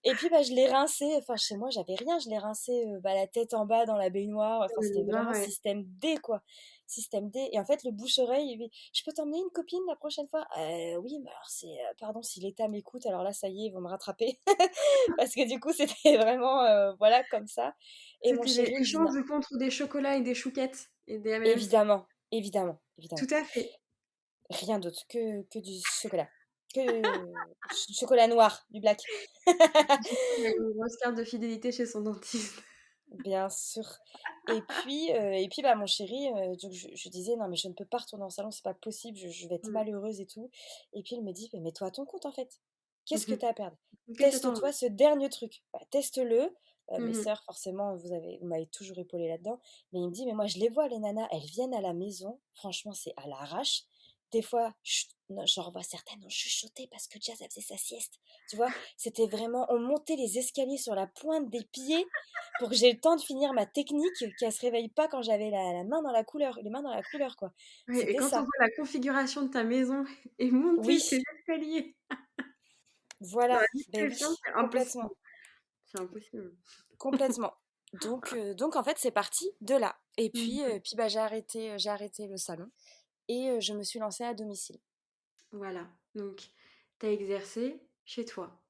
Et puis, bah, je l'ai rincé, enfin chez moi j'avais rien, je l'ai rincé, bah, la tête en bas dans la baignoire, enfin Le c'était noir, vraiment ouais. système D quoi, système D. Et en fait le bouche-oreille, il dit: «Je peux t'emmener une copine la prochaine fois?» Oui, mais alors c'est, pardon si l'État m'écoute, alors là ça y est, ils vont me rattraper. Parce que du coup c'était vraiment, voilà comme ça. Et mon C'était des chéri il me dit: «Non». échanges de contre des chocolats et des chouquettes et des M&M's. Évidemment, évidemment, évidemment. Tout à fait. Rien d'autre que du chocolat, que chocolat noir, du black. Avec une grosse carte de fidélité chez son dentiste. Bien sûr. Et puis, bah, mon chéri, donc je disais: «Non, mais je ne peux pas retourner en salon, c'est pas possible, je vais être Mmh. malheureuse et tout». Et puis il me dit: «Mais mets-toi à ton compte, en fait. Qu'est-ce Mmh que mh. tu as à perdre? Qu'est-ce que tu en Teste-toi veux? ce dernier truc. Bah, teste-le». Mes Mmh mh. sœurs, forcément, vous m'avez toujours épaulée là-dedans. Mais il me dit: «Mais moi, je les vois les nanas, elles viennent à la maison, franchement, c'est à l'arrache. Des fois, non, j'en vois certaines ont chuchoté parce que Jazz, elle faisait sa sieste». Tu vois? C'était vraiment on montait les escaliers sur la pointe des pieds pour que j'ai le temps de finir ma technique, qu'elle se réveille pas quand j'avais la main dans la couleur les mains dans la couleur, quoi. Ouais et C'était quand on ça. voit la configuration de ta maison et monter Oui, ces escaliers dans voilà, la beh, oui, discrétion, c'est impossible. complètement, C'est impossible. complètement. Donc en fait, c'est parti de là. Et Mmh mh. puis, bah, j'ai arrêté le salon et je me suis lancée à domicile. Voilà, donc tu as exercé chez toi.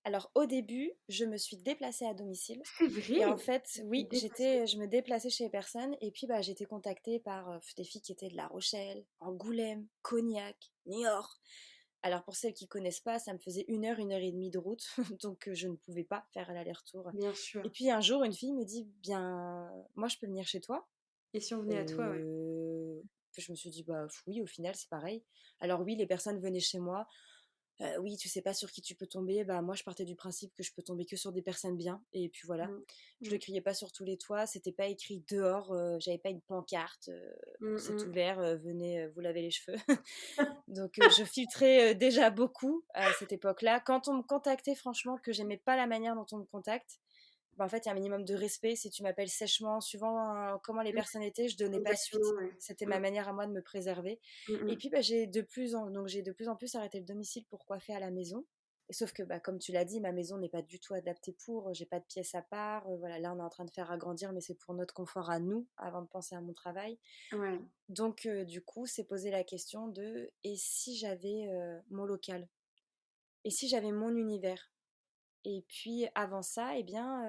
Alors au début, je me suis déplacée à domicile C'est et en vrai? fait, Tu t'es oui, déplacée? je me déplaçais chez les personnes et puis, bah, j'étais contactée par, des filles qui étaient de La Rochelle, Angoulême, Cognac, Niort. Alors pour celles qui connaissent pas, ça me faisait 1 heure et demie de route, donc je ne pouvais pas faire l'aller-retour. Bien Et sûr. puis un jour, une fille me dit: «Bien, moi je peux venir chez toi?» Et si on venait à toi, ouais. Heu, je me suis dit: «Bah, oui, au final, c'est pareil». Alors oui, les personnes venaient chez moi. Oui, tu sais pas sur qui tu peux tomber. Bah, moi, je partais du principe que je peux tomber que sur des personnes bien et puis voilà. Mmh. Je le Mmh. criais pas sur tous les toits, c'était pas écrit dehors, j'avais pas une pancarte, Mmh «C'est mh. ouvert, venez, vous laver les cheveux». Donc je filtrais, déjà beaucoup à cette époque-là. Quand on me contactait, franchement, que j'aimais pas la manière dont on me contacte, bah, en fait, il y a un minimum de respect. Si tu m'appelles sèchement, suivant, comment les Mmh. personnes étaient, je donnais pas Exactement, suite. ouais. C'était ma Mmh. manière à moi de me préserver. Mmh Et mh. puis, bah, j'ai de plus en plus arrêté le domicile pour coiffer à la maison. Et sauf que, bah, comme tu l'as dit, ma maison n'est pas du tout adaptée pour. J'ai pas de pièce à part. Voilà, là, on est en train de faire agrandir, mais c'est pour notre confort à nous, avant de penser à mon travail. Ouais. Donc, du coup, c'est posé la question de et si j'avais mon local? Et si j'avais mon univers? Et puis avant ça, eh bien,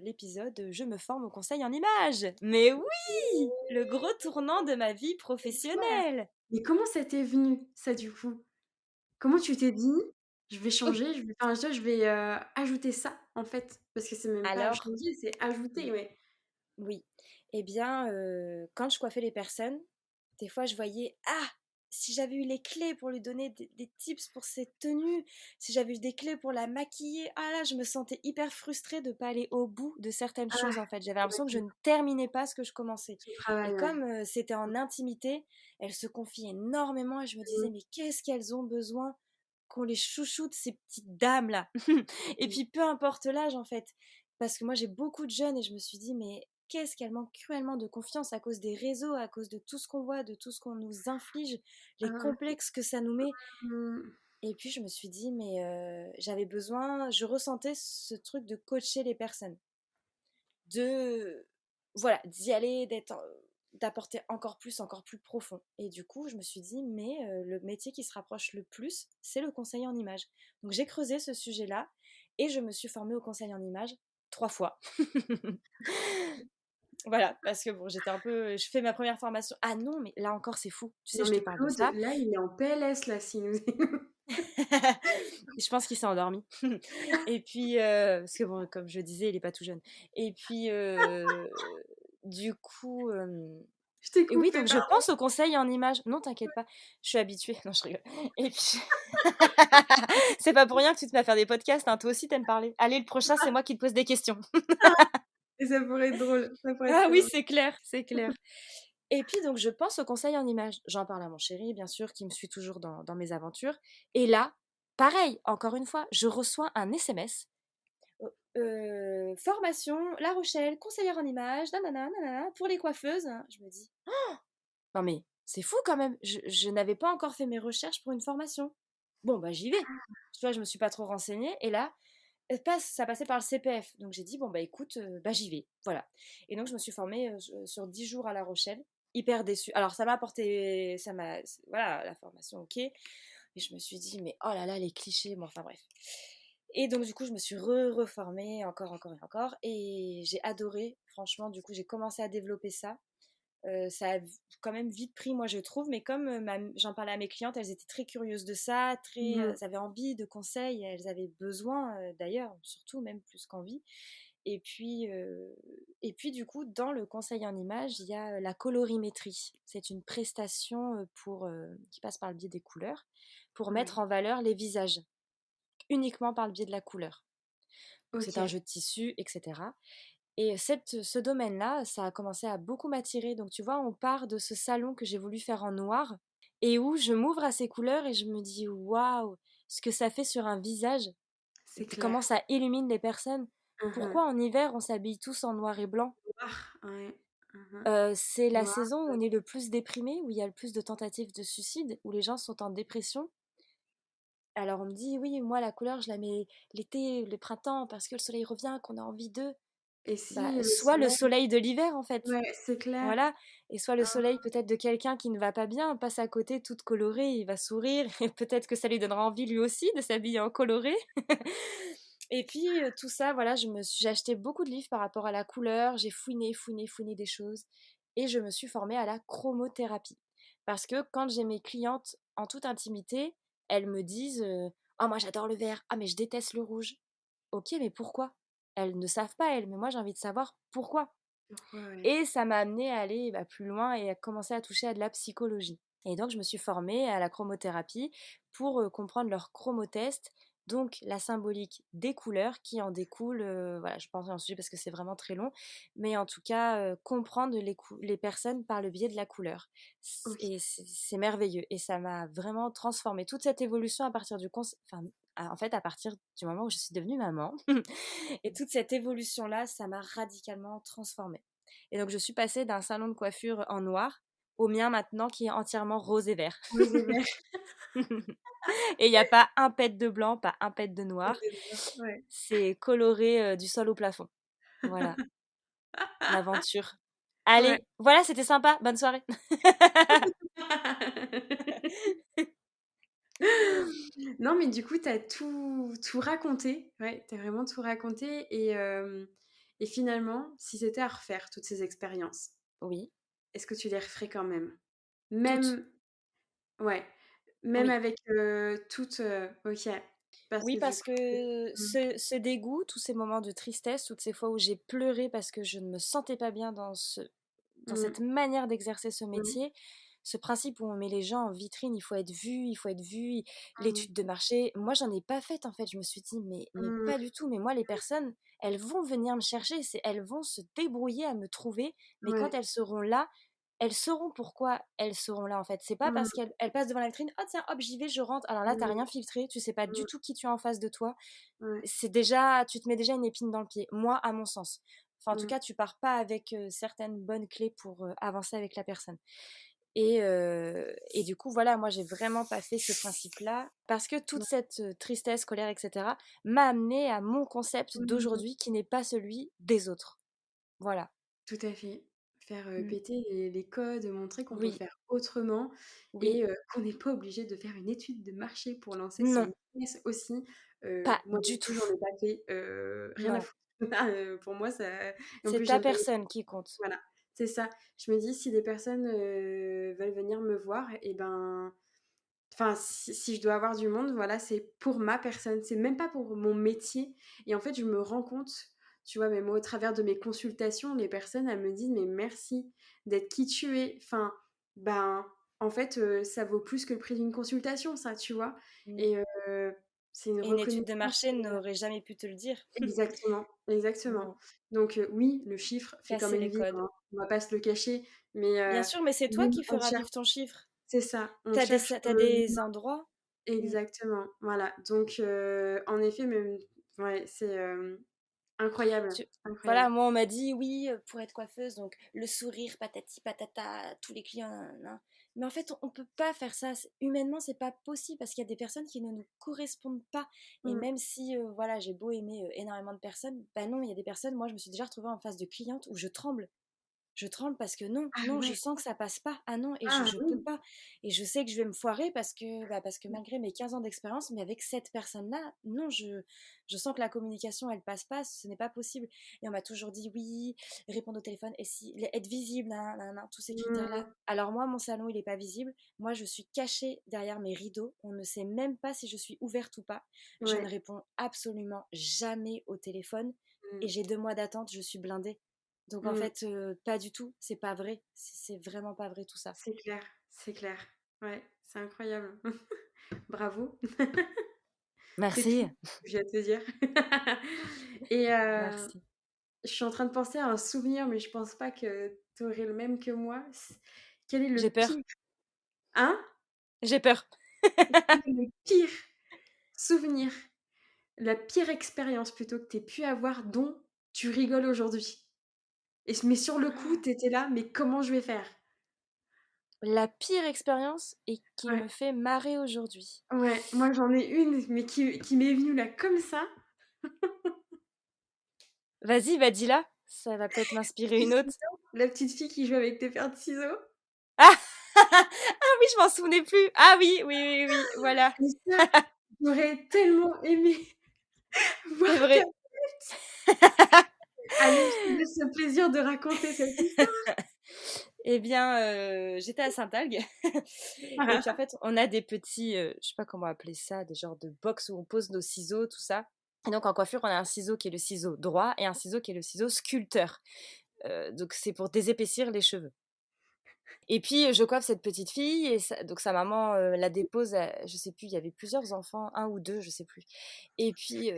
l'épisode «Je me forme au conseil en images». Mais oui! Le gros tournant de ma vie C'est clair. professionnelle. Mais comment ça t'est venu, ça, du coup? Comment tu t'es dit: «Je vais changer, je vais enfin, je vais, ajouter ça», en fait? Parce que c'est même pas Alors, changer, c'est ajouter, oui, ouais. oui. Eh bien, quand je coiffais les personnes, des fois je voyais: «Ah! Si j'avais eu les clés pour lui donner des tips pour ses tenues, si j'avais eu des clés pour la maquiller». Ah là, je me sentais hyper frustrée de pas aller au bout de certaines Ah, choses, en fait. J'avais l'impression que je d'accord, ne terminais pas ce que je commençais. ton Et travail, ouais. comme, c'était en intimité, elles se confient énormément et je me disais: Mmh. «Mais qu'est-ce qu'elles ont besoin qu'on les chouchoute ces petites dames-là?» Et Mmh. puis peu importe l'âge, en fait, parce que moi j'ai beaucoup de jeunes et je me suis dit: «Mais qu'est-ce qu'elles manquent cruellement de confiance à cause des réseaux, à cause de tout ce qu'on voit, de tout ce qu'on nous inflige, les Ah, complexes que ça nous met». mmh. Et puis je me suis dit: «Mais j'avais besoin», je ressentais ce truc de coacher les personnes, de voilà, d'y aller, d'apporter encore plus profond. Et du coup, je me suis dit: «Mais le métier qui se rapproche le plus, c'est le conseil en images». Donc j'ai creusé ce sujet-là et je me suis formée au conseil en images 3 fois. Voilà, parce que bon, j'étais un peu je fais ma première formation ah non, mais là encore, c'est fou. Tu sais, Non je te mais parle de Claude, ça. là, il est en PLS, là, s'il nous Je pense qu'il s'est endormi. Et puis, parce que bon, comme je disais, il est pas tout jeune. Et puis, du coup, je t'ai et oui, coupé, donc je pardon. pense au conseil en images. Non, t'inquiète pas, je suis habituée. Non, je rigole. Et puis c'est pas pour rien que tu te mets à faire des podcasts, hein, toi aussi tu aimes parler. Allez, le prochain, c'est moi qui te pose des questions. Et ça pourrait être drôle, ça pourrait être Ah très oui, drôle. c'est clair, c'est clair. Et puis donc je pense au conseil en images. J'en parle à mon chéri, bien sûr, qui me suit toujours dans mes aventures. Et là, pareil, encore une fois, je reçois un SMS. Formation La Rochelle, conseillère en images, nanana, nanana, pour les coiffeuses. Je me dis, non mais c'est fou quand même, je n'avais pas encore fait mes recherches pour une formation. Bon, bah j'y vais. Tu vois, je me suis pas trop renseignée. Et là, ça passait par le CPF. Donc j'ai dit, bon, bah écoute, bah j'y vais. Voilà. Et donc je me suis formée sur 10 jours à La Rochelle. Hyper déçue. Alors ça m'a apporté, voilà, la formation, ok. Mais je me suis dit, mais oh là là, les clichés, bon, enfin bref. Et donc du coup, je me suis reformée encore, encore et encore. Et j'ai adoré, franchement, du coup, j'ai commencé à développer ça. Ça a quand même vite pris, moi je trouve, mais comme j'en parlais à mes clientes, elles étaient très curieuses de ça, Mmh. elles avaient envie de conseils, elles avaient besoin d'ailleurs, surtout même plus qu'envie. Et puis du coup, dans le conseil en images, il y a la colorimétrie. C'est une prestation qui passe par le biais des couleurs pour mettre Ouais. en valeur les visages, uniquement par le biais de la couleur. Donc c'est un OK. jeu de tissu, etc. Et ce domaine-là, ça a commencé à beaucoup m'attirer. Donc, tu vois, on part de ce salon que j'ai voulu faire en noir et où je m'ouvre à ces couleurs et je me dis, waouh, ce que ça fait sur un visage, C'est clair. comment ça illumine les personnes. Mmh mh. Pourquoi en hiver, on s'habille tous en noir et blanc? Noir, ouais. Mmh. C'est la Noir, saison où on est le plus déprimé, où il y a le plus de tentatives de suicide, où les gens sont en dépression. Alors on me dit, oui, moi la couleur, je la mets l'été, le printemps, parce que le soleil revient, qu'on a envie d'eux. et Bah, si le soit le soleil soleil de l'hiver, en fait. ouais, c'est clair. Voilà, et soit le Hein, soleil peut-être de quelqu'un qui ne va pas bien, passe à côté toute colorée, il va sourire et peut-être que ça lui donnera envie lui aussi de s'habiller en coloré. Et puis tout ça, voilà, j'ai acheté beaucoup de livres par rapport à la couleur, j'ai fouiné, fouiné, fouiné des choses et je me suis formée à la chromothérapie. Parce que quand j'ai mes clientes en toute intimité, elles me disent «Ah moi j'adore le vert, ah mais je déteste le rouge». OK, mais pourquoi? Elles ne savent pas elles, mais moi j'ai envie de savoir pourquoi. pourquoi, ouais. Et ça m'a amenée à aller, bah, plus loin et à commencer à toucher à de la psychologie. Et donc je me suis formée à la chromothérapie pour, comprendre leur chromotest, donc la symbolique des couleurs qui en découle, voilà, je pense un sujet parce que c'est vraiment très long, mais en tout cas, comprendre les personnes par le biais de la couleur. OK. Et c'est merveilleux et ça m'a vraiment transformée. Toute cette évolution à partir en fait, à partir du moment où je suis devenue maman et toute cette évolution-là, ça m'a radicalement transformée. Et donc, je suis passée d'un salon de coiffure en noir au mien maintenant qui est entièrement rose et vert. Rose et vert. Et il n'y a pas un pet de blanc, pas un pet de noir. Ouais. C'est coloré du sol au plafond. Voilà, l'aventure. Allez, Ouais. voilà, c'était sympa. Bonne soirée. Non, mais du coup, tu as tout raconté. Ouais, tu as vraiment tout raconté et finalement, si c'était à refaire toutes ces expériences, Oui, est-ce que tu les referais quand même? toutes. Même ouais, même Oui. avec, toutes, OK. Parce Oui, que du parce coup que mmh, ce dégoût, tous ces moments de tristesse, toutes ces fois où j'ai pleuré parce que je ne me sentais pas bien dans mmh, cette manière d'exercer ce mmh, métier, ce principe où on met les gens en vitrine, il faut être vu, mmh, l'étude de marché, moi j'en ai pas fait en fait, je me suis dit mais mmh, pas du tout, mais moi les personnes, elles vont venir me chercher, elles vont se débrouiller à me trouver, mais quand ouais, elles seront là, elles sauront pourquoi elles seront là en fait. C'est pas parce mmh, qu'elles passent devant la vitrine, oh tiens, hop, j'y vais, je rentre. Alors là, t'as mmh, rien filtré, tu sais pas du mmh, tout qui tu as en face de toi. ouais, C'est déjà, tu te mets déjà une épine dans le pied, moi à mon sens. Enfin, en tout mmh, cas, tu pars pas avec certaines bonnes clés pour avancer avec la personne. Et du coup, voilà, moi, j'ai vraiment pas fait ce principe-là parce que toute ouais, cette tristesse, colère, etc., m'a amené à mon concept mmh. d'aujourd'hui qui n'est pas celui des autres. Voilà. Tout à fait. Faire, Mm. péter les codes, montrer qu'on peut Oui, faire autrement oui, et qu'on n'est pas obligé de faire une étude de marché pour lancer non, son business aussi. pas Moi non du plus, tout. j'en ai pas fait, rien à Non, foutre. Pour moi, ça et en c'est plus, ta j'aime pas les personne qui compte. voilà, c'est ça. Je me dis si des personnes, veulent venir me voir et ben enfin, si je dois avoir du monde, voilà, c'est pour ma personne, c'est même pas pour mon métier et en fait, je me rends compte, tu vois, même au travers de mes consultations, les personnes, elles me disent: «Mais merci d'être qui tu es». Enfin, ben, en fait, ça vaut plus que le prix d'une consultation ça, tu vois? Mm. Et C'est une Et une étude de reconnaissance, marché n'aurait jamais pu te le dire. exactement, exactement. Non, Donc oui, le chiffre fait quand casser même les vivre, codes. hein, on va pas se le cacher, mais Bien sûr, mais c'est toi oui, qui on feras cherche, vivre ton chiffre. c'est ça, on T'as des cherche sa tu dans le des endroits. Mmh. exactement, voilà. Donc en effet, même ouais, c'est, incroyable, Tu incroyable. Voilà, moi, on m'a dit: «Oui, pour être coiffeuse, donc le sourire, patati patata, tous les clients, nin mais en fait, on peut pas faire ça. Humainement, c'est pas possible parce qu'il y a des personnes qui ne nous correspondent pas et Mmh. même si, voilà, j'ai beau aimer, énormément de personnes, bah, non, il y a des personnes, moi, je me suis déjà retrouvée en face de clientes où je tremble. Je tremble parce que non, Ah non, je ouais, sens que ça passe pas. Ah non, et ah je peux oui, pas. Et je sais que je vais me foirer parce que malgré mes 15 ans d'expérience, mais avec cette personne-là, non, je sens que la communication, elle passe pas, ce n'est pas possible. Et on m'a toujours dit oui, répondre au téléphone, et si, être visible, tous ces mmh, critères-là. Alors moi, mon salon, il est pas visible. Moi, je suis cachée derrière mes rideaux. On ne sait même pas si je suis ouverte ou pas. Je ne ouais, réponds absolument jamais au téléphone. Et mmh, j'ai 2 mois d'attente, je suis blindée. Donc en mmh, fait, pas du tout, c'est pas vrai, c'est vraiment pas vrai tout ça. c'est clair, c'est clair. Ouais, c'est incroyable. Bravo. C'est tout Merci, ce que j'ai à te dire. Et merci. je suis en train de penser à un souvenir, mais je pense pas que tu aurais le même que moi. Quel est le J'ai pire, peur, hein? j'ai peur. Quel est le pire souvenir, la pire expérience plutôt que tu aies pu avoir dont tu rigoles aujourd'hui? Mais sur le coup, tu étais là: «Mais comment je vais faire?» La pire expérience et qui Ouais, me fait marrer aujourd'hui. ouais, moi j'en ai une, mais qui m'est venue là comme ça. Vas-y, bah dis-la, ça va peut-être m'inspirer une autre. La petite fille qui joue avec tes paires de ciseaux. Ah! Ah oui, je m'en souvenais plus. Ah oui, oui, oui, oui, voilà, Et ça, j'aurais tellement aimé c'est voir ta vrai. tête. Allez, je te laisse le plaisir de raconter cette histoire. Eh bien, j'étais à Saint-Algue et puis en fait, on a des petits, je sais pas comment appeler ça, des genres de box où on pose nos ciseaux, tout ça. Et donc en coiffure, on a un ciseau qui est le ciseau droit et un ciseau qui est le ciseau sculpteur. Donc c'est pour désépaissir les cheveux. Et puis, je coiffe cette petite fille et donc sa maman, la dépose, je sais plus, il y avait plusieurs enfants, un ou 2, je sais plus. Et puis,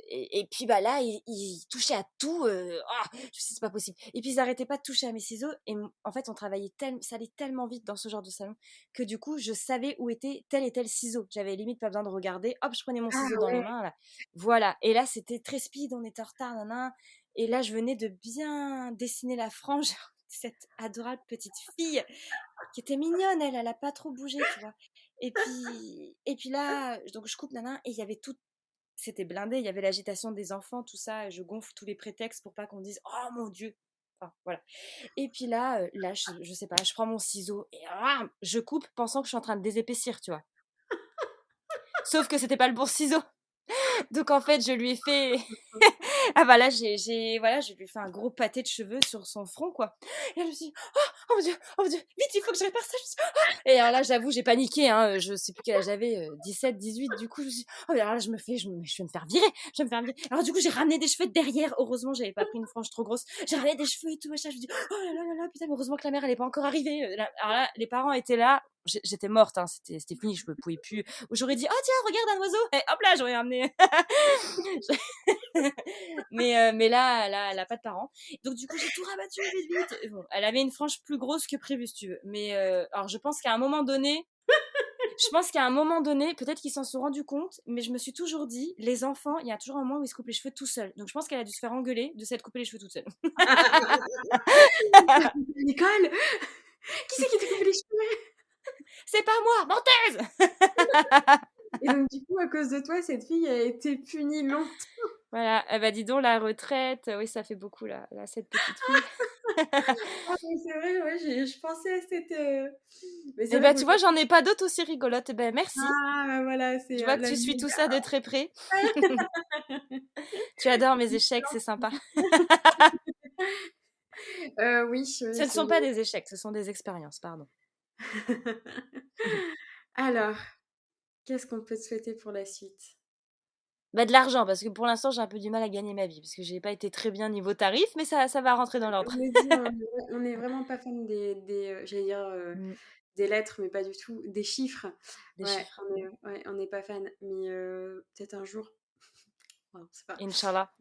et puis bah, là, ils touchaient à tout, je me suis dit: «C'est pas possible» et puis ils arrêtaient pas de toucher à mes ciseaux et en fait, on travaillait ça allait tellement vite dans ce genre de salon que du coup, je savais où était tel et tel ciseau. J'avais limite pas besoin de regarder, hop, je prenais mon Ah ciseau dans les ouais, mains là, voilà. Et là, c'était très speed, on était en retard, nin nin et là, je venais de bien dessiner la frange cette adorable petite fille qui était mignonne, elle a pas trop bougé, tu vois. Et puis là, donc je coupe nana et il y avait tout, c'était blindé, il y avait l'agitation des enfants, tout ça, et je gonfle tous les prétextes pour pas qu'on dise oh mon dieu. Enfin, voilà. Et puis là, je sais pas, je prends mon ciseau et je coupe pensant que je suis en train de désépaissir, tu vois. Sauf que c'était pas le bon ciseau. Donc en fait, je lui ai fait ah bah là, voilà, je lui ai fait un gros pâté de cheveux sur son front, quoi. Et là, je me suis dit: oh mon Dieu, vite, il faut que je répare ça». Je me suis dit, oh. Et alors là, j'avoue, j'ai paniqué, hein, je sais plus quel âge j'avais, 17, 18. Du coup, je me suis dit: oh, mais alors là, je vais me faire virer, je vais me faire virer. Alors du coup, j'ai ramené des cheveux derrière. Heureusement, j'avais pas pris une frange trop grosse. J'ai ramené des cheveux et tout, machin. Je me dis: oh là là, putain, mais heureusement que la mère, elle est pas encore arrivée. Alors là, les parents étaient là. J'étais morte, hein, c'était fini, je ne pouvais plus. Ou j'aurais dit: oh tiens, regarde un oiseau. Et hop là, j'aurais ramené. Mais là, elle a pas de parents. Donc du coup, j'ai tout rabattu vite, vite. Et bon, elle avait une frange plus grosse que prévu, si tu veux. Mais alors, je pense qu'à un moment donné, peut-être qu'ils s'en sont rendus compte, mais je me suis toujours dit, les enfants, il y a toujours un moment où ils se coupent les cheveux tout seuls. Donc je pense qu'elle a dû se faire engueuler de s'être coupé les cheveux toute seule. Nicole, qui c'est qui t'a coupé les cheveux? C'est pas moi, menteuse. Et donc du coup, à cause de toi, cette fille a été punie longtemps. Voilà, bah dis donc, la retraite, oui, ça fait beaucoup là, cette petite fille. Ah mais c'est vrai, ouais, je pensais à cette, mais c'est Et vrai bah tu vois, qu'aujourd'hui, j'en ai pas d'autres aussi rigolotes. Et ben merci. ah bah voilà, c'est, Je vois que la tu suis tout ça méga de très près. Tu adores mes échecs, c'est sympa. oui, Ce ne sont pas des échecs, ce sont des expériences, pardon. Alors, qu'est-ce qu'on peut te souhaiter pour la suite? Bah, de l'argent, parce que pour l'instant, j'ai un peu du mal à gagner ma vie, parce que j'ai pas été très bien niveau tarif, mais ça va rentrer dans l'ordre. On est dit, on est vraiment pas fan des, j'allais dire, Mmh. des lettres, mais pas du tout, des chiffres. des Ouais, chiffres. on n'est pas fan, mais peut-être un jour. Enfin, c'est pas. Inch'Allah.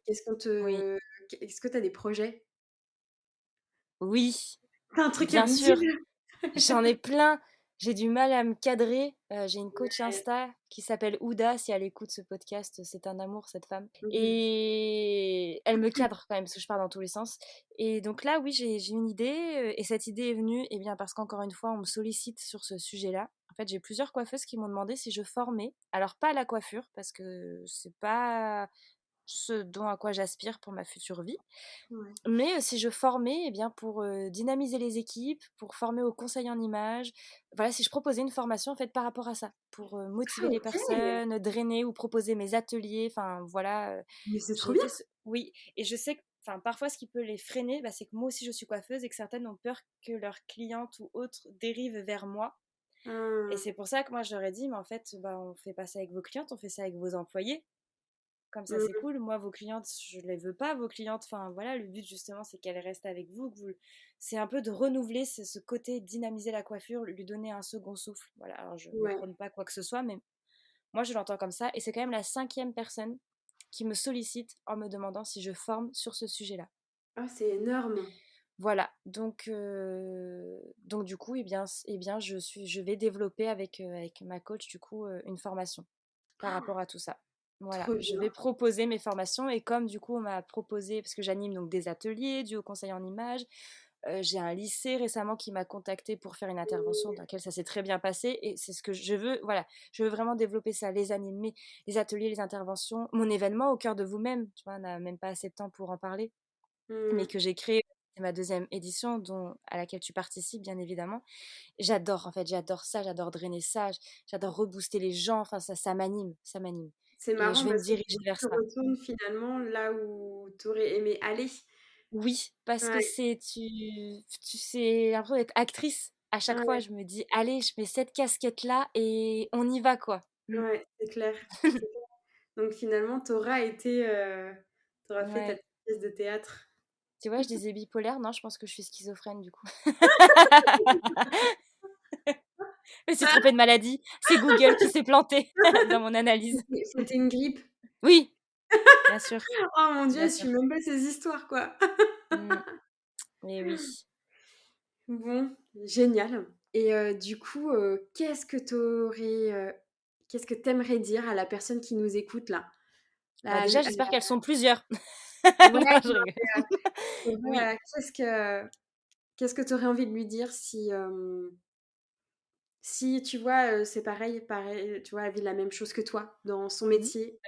Qu'est-ce qu'on Oui. te est-ce que tu as des projets? Oui, Tu un truc à bien me dire? sûr. J'en ai plein. J'ai du mal à me cadrer. J'ai une coach Ouais. Insta qui s'appelle Ouda. Si elle écoute ce podcast, c'est un amour, cette femme. Mmh. Et elle me cadre quand même, parce que je pars dans tous les sens. Et donc là, oui, j'ai une idée. Et cette idée est venue, eh bien, parce qu'encore une fois, on me sollicite sur ce sujet-là. En fait, j'ai plusieurs coiffeuses qui m'ont demandé si je formais. Alors, pas à la coiffure, parce que c'est pas ce dont à quoi j'aspire pour ma future vie. Ouais. Mais si je formais, eh bien, pour dynamiser les équipes, pour former au conseil en images, voilà, si je proposais une formation en fait par rapport à ça, pour Ah motiver les OK! personnes, drainer ou proposer mes ateliers, enfin voilà, Mais c'est trop j'ai bien! fait oui, et je sais que enfin parfois ce qui peut les freiner, bah, c'est que moi aussi je suis coiffeuse et que certaines ont peur que leurs clientes ou autres dérivent vers moi. Et Mmh. c'est pour ça que moi je leur ai dit, mais en fait, bah, on fait pas ça avec vos clientes, on fait ça avec vos employés. Comme ça, c'est Mmh. cool. Moi, vos clientes, je les veux pas, vos clientes. Enfin, voilà, le but, justement, c'est qu'elles restent avec vous. C'est un peu de renouveler ce côté, dynamiser la coiffure, lui donner un second souffle. Voilà, alors je ne Ouais. prône pas quoi que ce soit, mais moi, je l'entends comme ça. Et c'est quand même la 5e personne qui me sollicite en me demandant si je forme sur ce sujet-là. Ah, c'est énorme! Voilà, donc du coup, eh bien, je vais développer avec ma coach, du coup, une formation par rapport à tout ça. Voilà, Trop je bien. vais proposer mes formations et comme du coup on m'a proposé, parce que j'anime donc des ateliers du haut conseil en images, j'ai un lycée récemment qui m'a contacté pour faire une intervention dans laquelle ça s'est très bien passé et c'est ce que je veux, voilà, je veux vraiment développer ça, les animer, les ateliers, les interventions, mon événement au cœur de vous-même, tu vois, on n'a même pas assez de temps pour en parler, mais Mmh. que j'ai créé, c'est ma 2e édition à laquelle tu participes bien évidemment. J'adore en fait, j'adore ça, j'adore drainer ça, j'adore rebooster les gens, enfin ça m'anime, ça m'anime. C'est Et je marrant vais me parce que diriger vers tu ça. retournes finalement là où tu aurais aimé aller. Oui, parce que Ouais, tu sais un peu être actrice. À chaque fois, ouais, je me dis: «Allez, je mets cette casquette-là et on y va, quoi». Mmh. ouais, c'est clair, c'est clair. Donc finalement, tu auras été, tu auras fait ta Ouais. petite pièce de théâtre. Tu vois, je disais bipolaire, non, je pense que je suis schizophrène, du coup. Je me suis trompée de maladie. C'est Google qui s'est planté dans mon analyse. C'était une grippe. Oui, bien sûr, Oh mon Dieu, bien je sûr. suis même pas ces histoires, quoi. Mmh. Et oui. Bon, génial et du coup, qu'est-ce que tu aimerais dire à la personne qui nous écoute là? Bah, La déjà, l j'espère qu'elles sont plusieurs. Ouais, Non, je non, rigole. c'est Oui, vrai, qu'est-ce que tu aurais envie de lui dire si, si tu vois, c'est pareil, tu vois, elle vit la même chose que toi dans son mmh métier,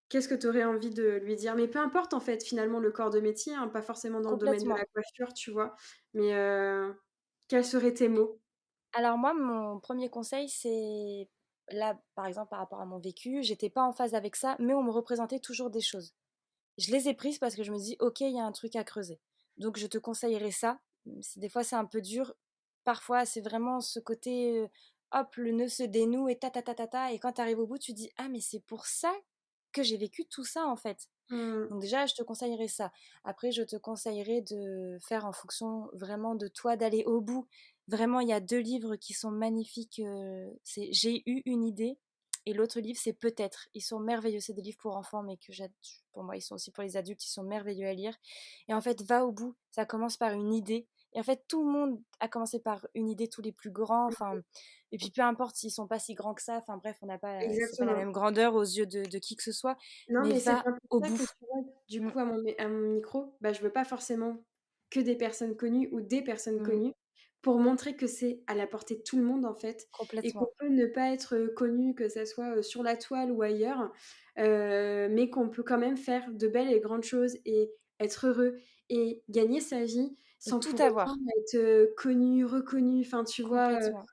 qu'est-ce que tu aurais envie de lui dire? Mais peu importe en fait finalement le corps de métier, hein, pas forcément dans le domaine de la complètement. coiffure, tu vois? Mais, quels seraient tes mots? Alors moi, mon premier conseil, c'est là, par exemple, par rapport à mon vécu, j'étais pas en phase avec ça, mais on me représentait toujours des choses. Je les ai prises parce que je me dis: «OK, il y a un truc à creuser». Donc je te conseillerais ça, même si des fois c'est un peu dur. Parfois, c'est vraiment ce côté, hop, le nœud se dénoue et ta ta ta ta ta et quand tu arrives au bout, tu dis: «Ah mais c'est pour ça que j'ai vécu tout ça, en fait». Mmh. Donc déjà, je te conseillerais ça. Après, je te conseillerais de faire en fonction vraiment de toi, d'aller au bout. Vraiment, il y a 2 livres qui sont magnifiques, c'est «J'ai eu une idée» et l'autre livre, c'est «Peut-être». Ils sont merveilleux, c'est des livres pour enfants, mais pour moi, ils sont aussi pour les adultes, ils sont merveilleux à lire et en fait, va au bout. Ça commence par une idée et en fait, tout le monde a commencé par une idée, tous les plus grands, enfin et puis peu importe s'ils sont pas si grands que ça, enfin bref, on n'a pas c'est pas la Exactement. même grandeur aux yeux de qui que ce soit, Non, mais mais c'est va un peu au ça bout. que tu vois, du Mmh, coup, à mon micro, bah, je veux pas forcément que des personnes connues ou des personnes mmh, connues pour montrer que c'est à la portée de tout le monde, en fait et qu'on complètement, peut ne pas être, connu, que ça soit, sur la toile ou ailleurs, mais qu'on peut quand même faire de belles et grandes choses et être heureux et gagner sa vie et sans tout pour autant avoir, être, connu, reconnu, enfin, tu vois? complètement.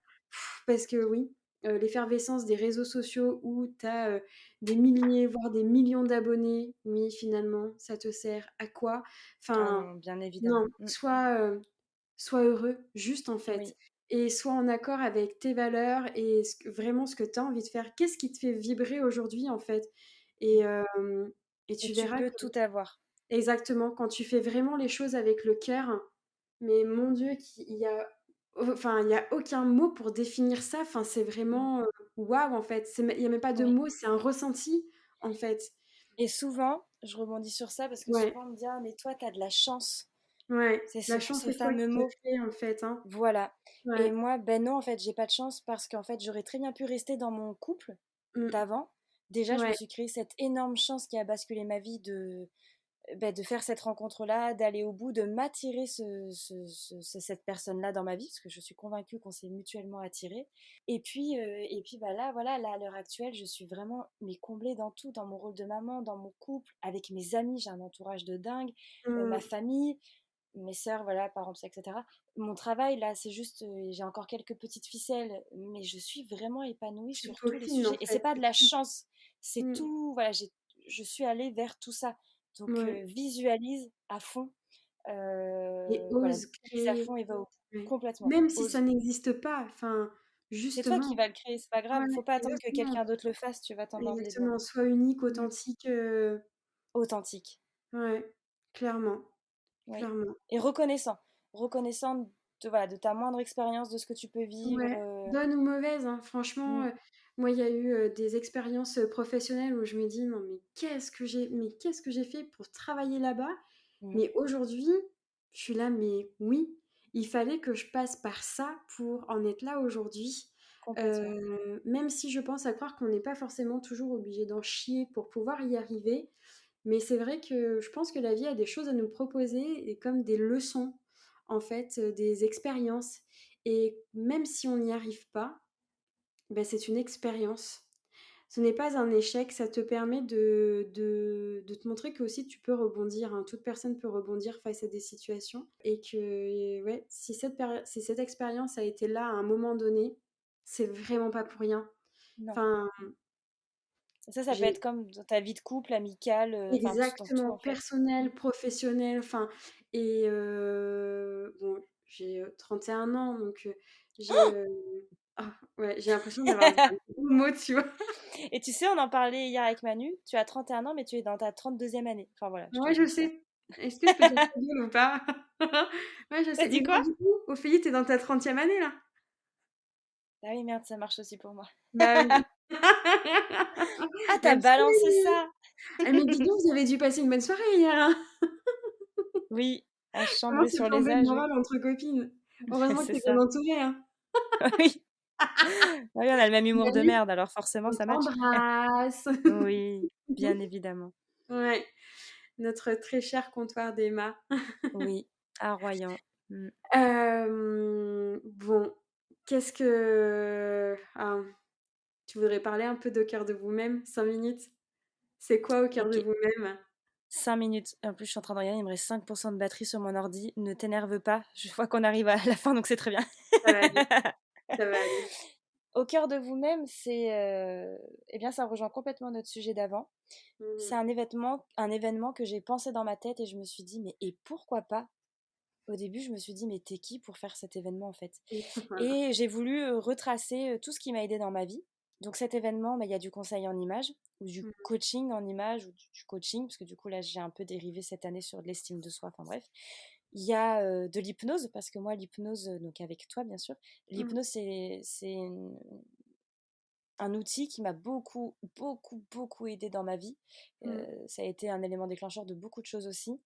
Parce que oui, l'effervescence des réseaux sociaux où tu as, des milliers, voire des millions d'abonnés, mais finalement, ça te sert à quoi? Ah Enfin, non, bien évidemment. non, Mmh, sois heureux, juste, en fait oui, et sois en accord avec tes valeurs et ce que tu as envie de faire. Qu'est-ce qui te fait vibrer aujourd'hui, en fait? Et mmh et et tu tu verras peux que tout avoir. exactement, quand tu fais vraiment les choses avec le cœur, mais mon Dieu, qu'il y a enfin, il y a aucun mot pour définir ça. Enfin, c'est Mmh. vraiment, waouh, en fait. Il y a même pas de Oui. mots, c'est un ressenti, en fait. Et souvent, je rebondis sur ça parce que Ouais, souvent on me dit: «Ah mais toi tu as de la chance». ouais. C'est La ce chance, ce c'est toi fameux qui te mot. crée, en fait, hein. Voilà. Et Ouais. moi, ben non, en fait, j'ai pas de chance parce qu'en fait, j'aurais très bien pu rester dans mon couple Mmh. d'avant. Déjà, je me Ouais. suis créé cette énorme chance qui a basculé ma vie de faire cette rencontre-là, d'aller au bout, de m'attirer cette personne-là dans ma vie, parce que je suis convaincue qu'on s'est mutuellement attirés. Et puis bah là, voilà, là, à l'heure actuelle, je suis vraiment mais comblée dans tout, dans mon rôle de maman, dans mon couple, avec mes amis, j'ai un entourage de dingue, ma Mmh. famille, mes sœurs, voilà, parents, tout ça, etc. Mon travail, là, c'est juste, j'ai encore quelques petites ficelles, mais je suis vraiment épanouie Tu sur tous les peaufines, en sujets. Et c'est fait, pas de c'est la tout. chance, c'est Mmh. tout. Voilà, je suis allée vers tout ça. Donc, Ouais. visualise à fond, Et voilà, ose visualise à créer. fond et va au bout. Ouais. Complètement. Même si ça Ose. n'existe pas, enfin, C'est toi qui justement. vas le créer, c'est pas grave. Ouais, Faut pas attendre que exactement, quelqu'un d'autre le fasse, tu vas t'en mordre les doigts. exactement. Sois unique, Mmh. authentique, Authentique, ouais, clairement, oui. clairement. Et reconnaissant. Reconnaissant voilà, de ta moindre expérience, de ce que tu peux vivre. Ouais, bonne ou mauvaise, hein, franchement, Mmh, moi, il y a eu, des expériences, professionnelles où je me dis: «Non, mais qu'est-ce que j'ai fait pour travailler là-bas?» mmh, Mais aujourd'hui, je suis là: «Mais oui, il fallait que je passe par ça pour en être là aujourd'hui». complètement. Même si je pense à croire qu'on n'est pas forcément toujours obligé d'en chier pour pouvoir y arriver, mais c'est vrai que je pense que la vie a des choses à nous proposer et comme des leçons, en fait, des expériences, et même si on n'y arrive pas, bah, c'est une expérience. Ce n'est pas un échec, ça te permet de te montrer que aussi tu peux rebondir, hein. Toute personne peut rebondir face à des situations et que, ouais, si cette expérience a été là à un moment donné, c'est vraiment pas pour rien. Non. Enfin, Ça peut être j'ai comme dans ta vie de couple, amicale, enfin, dans tout, exactement, en fait. Mmh. personnel, professionnel, enfin, et bon, j'ai, 31 ans, donc j'ai, ah ouais, j'ai l'impression d'avoir dit un gros mot, tu vois? Et tu sais, on en parlait hier avec Manu, tu as 31 ans, mais tu es dans ta 32e année. Enfin voilà, je te Ouais, le je dis ça. sais. Est-ce que je peux dire ta gueule ou pas? Ouais, je Tu sais. dit Mais quoi? donc du coup, Ophélie, tu es dans ta 30e année, là? Ah oui, merde, ça marche aussi pour moi. Bah oui. Ah, tu Bah balancé si! ça! Ah mais dis donc, vous avez dû passer une bonne soirée hier, hein? Oui, à Comment chambrer c'est sur les flambé le âges, oui. moral entre copines. Heureusement que C'est tu es bien ça. entourée, hein. Oui. Oui, on a le même humour de Manu, merde, alors forcément on ça match. t'embrasse. Oui, bien évidemment. Ouais, notre très cher comptoir d'Emma. Oui, à Royan. Mmh. Bon, qu'est-ce que tu voudrais parler un peu d'Au cœur de vous-même? 5 minutes? C'est quoi Au cœur de OK, vous-même? 5 minutes. En plus, je suis en train de regarder, il me reste 5 de batterie sur mon ordi. Ne t'énerve pas, je vois qu'on arrive à la fin, donc c'est très bien. Ça va aller, ça va aller. Au cœur de vous-même, eh bien, ça rejoint complètement notre sujet d'avant. Mmh C'est un événement que j'ai pensé dans ma tête et je me suis dit: «Mais et pourquoi pas?» Au début, je me suis dit: «Mais tu qui pour faire cet événement, en fait?» mh. Voilà. Et j'ai voulu, retracer, tout ce qui m'a aidé dans ma vie. Donc cet événement, bah, il y a du conseil en images ou du Mmh. coaching en images ou du coaching, parce que du coup, là, j'ai un peu dérivé cette année sur de l'estime de soi, enfin bref. Il y a, de l'hypnose, parce que moi, l'hypnose, donc avec toi, bien sûr, Mmh. l'hypnose, c'est un outil qui m'a beaucoup, beaucoup, beaucoup aidé dans ma vie. Mmh. Ça a été un élément déclencheur de beaucoup de choses aussi.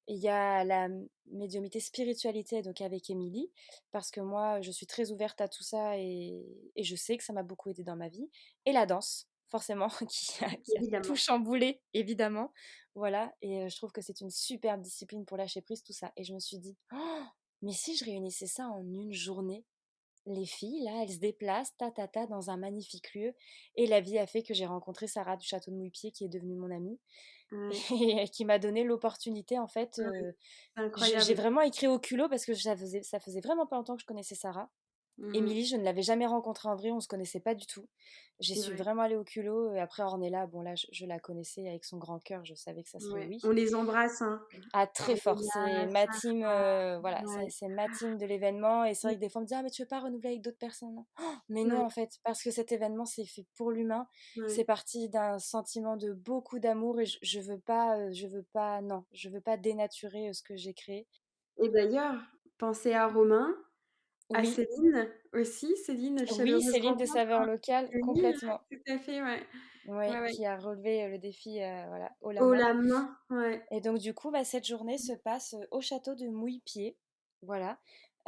Et il y a la médiumité spiritualité, donc avec Émilie, parce que moi, je suis très ouverte à tout ça et je sais que ça m'a beaucoup aidé dans ma vie. Et la danse, forcément, qui a tout Évidemment. chamboulé, évidemment. Voilà, et je trouve que c'est une superbe discipline pour lâcher prise, tout ça. Et je me suis dit, oh, mais si je réunissais ça en une journée, les filles, là, elles se déplacent, dans un magnifique lieu. Et la vie a fait que j'ai rencontré Sarah du Château de Mouillepied, qui est devenue mon amie, Ouais, et qui m'a donné l'opportunité, en fait. ouais, c'est J'ai incroyable. vraiment écrit au culot parce que ça faisait vraiment pas longtemps que je connaissais Sarah. Mmh. Émilie, je ne l'avais jamais rencontrée en vrai, on se connaissait pas du tout. J'y C'est suis vrai. vraiment allée au culot. Et après, Ornella, bon là, je la connaissais avec son grand cœur, je savais que ça serait Ouais, oui. on les embrasse, hein. Ah, très fort. C'est Ornella, ma team, Sarah, voilà, c'est ouais. c'est ma team de l'événement. Et c'est Mmh. vrai que des fois, on me dit: «Ah, mais tu veux pas renouveler avec d'autres personnes, non?» Mais non, Ouais, en fait, parce que cet événement, c'est fait pour l'humain. C'est ouais. parti d'un sentiment de beaucoup d'amour et je veux pas, non, je veux pas dénaturer ce que j'ai créé. Et d'ailleurs, pensez à Romain. à Oui, Céline aussi, Céline oui, Chaleureuse Céline de Rencontre. Saveurs Locales, Oui, complètement. tout à fait, ouais. Ouais, Ouais, ouais. qui a relevé, le défi, voilà, haut la Haut main. la main, ouais. Et donc du coup, bah, cette journée se passe, au château de Mouillepied, voilà,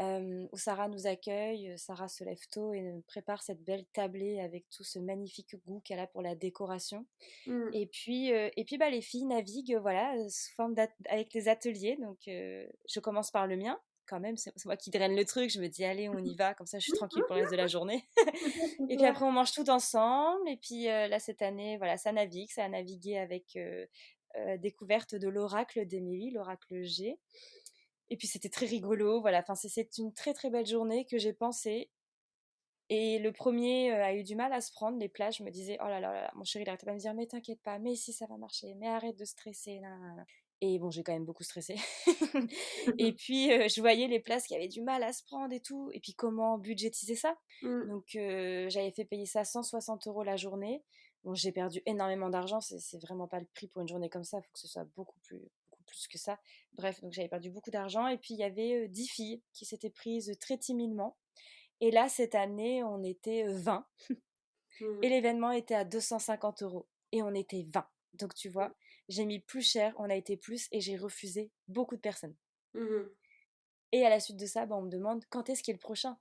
où Sarah nous accueille. Sarah se lève tôt et nous prépare cette belle tablée avec tout ce magnifique goût qu'elle a pour la décoration. Mmh. Et puis bah, les filles naviguent, voilà, sous forme avec les ateliers. Donc je commence par le mien. Quand même, c'est moi qui draine le truc. Je me dis, allez, on y va. Comme ça, je suis tranquille pour le reste de la journée. C'est Et puis clair. après, on mange tout ensemble. Et puis là, cette année, voilà, ça navigue. Ça a navigué avec découverte de l'oracle d'Émilie, l'oracle G. Et puis c'était très rigolo. Voilà, enfin, c'est une très très belle journée que j'ai pensée. Et le premier a eu du mal à se prendre. Les plages, je me disais, oh là là là, mon chéri, il arrêtait pas de me dire, mais t'inquiète pas, mais si ça va marcher, mais arrête de stresser. Nan, nan, nan. Et bon, j'ai quand même beaucoup stressé. Et puis, je voyais les places qui avaient du mal à se prendre et tout. Et puis, comment budgétiser ça? Mmh. Donc, j'avais fait payer ça 160 € la journée. Bon, j'ai perdu énormément d'argent. C'est vraiment pas le prix pour une journée comme ça. Il faut que ce soit beaucoup plus que ça. Bref, donc j'avais perdu beaucoup d'argent. Et puis, il y avait 10 filles qui s'étaient prises très timidement. Et là, cette année, on était 20 Mmh. et l'événement était à 250 € et on était 20. Donc tu vois, j'ai mis plus cher, on a été plus et j'ai refusé beaucoup de personnes. Mmh. Et à la suite de ça, bah, on me demande quand est-ce qu'est le prochain?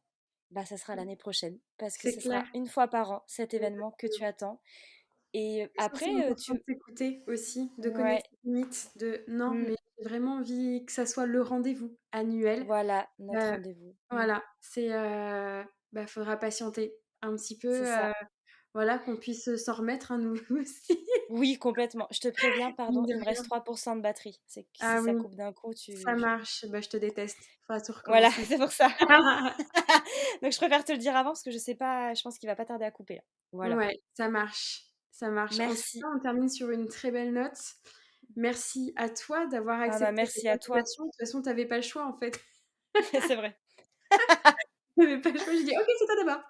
Bah, ça sera l'année prochaine parce que C'est ce clair. sera une fois par an cet événement que tu Exactement. attends. Et Je pense que c'est après, important de s'écouter aussi, de connaître ouais, ses limites, de non, mm, mais j'ai vraiment envie que ça soit le rendez-vous annuel. voilà notre Heu, rendez-vous. Mm, voilà, bah, faudra patienter un petit c'est peu, ça. voilà, qu'on puisse, s'en remettre, hein, nous aussi, Oui, complètement. Je te préviens, mine pardon, de il me reste rien. 3% de batterie. C'est que si Ah ça oui, coupe d'un coup, ça marche, bah, je te déteste. Faudra tout voilà, recommencer. c'est pour ça. Donc je préfère te le dire avant parce que je sais pas, je pense qu'il va pas tarder à couper là. Voilà. Ouais, ça marche, ça marche. En tout cas, Merci. on termine sur une très belle note. Merci à toi d'avoir Ah bah accepté cette merci à toi. invitation. De toute façon, tu avais pas le choix, en fait. C'est vrai. Tu avais pas le choix, j'ai dit: «OK, c'est toi d'abord».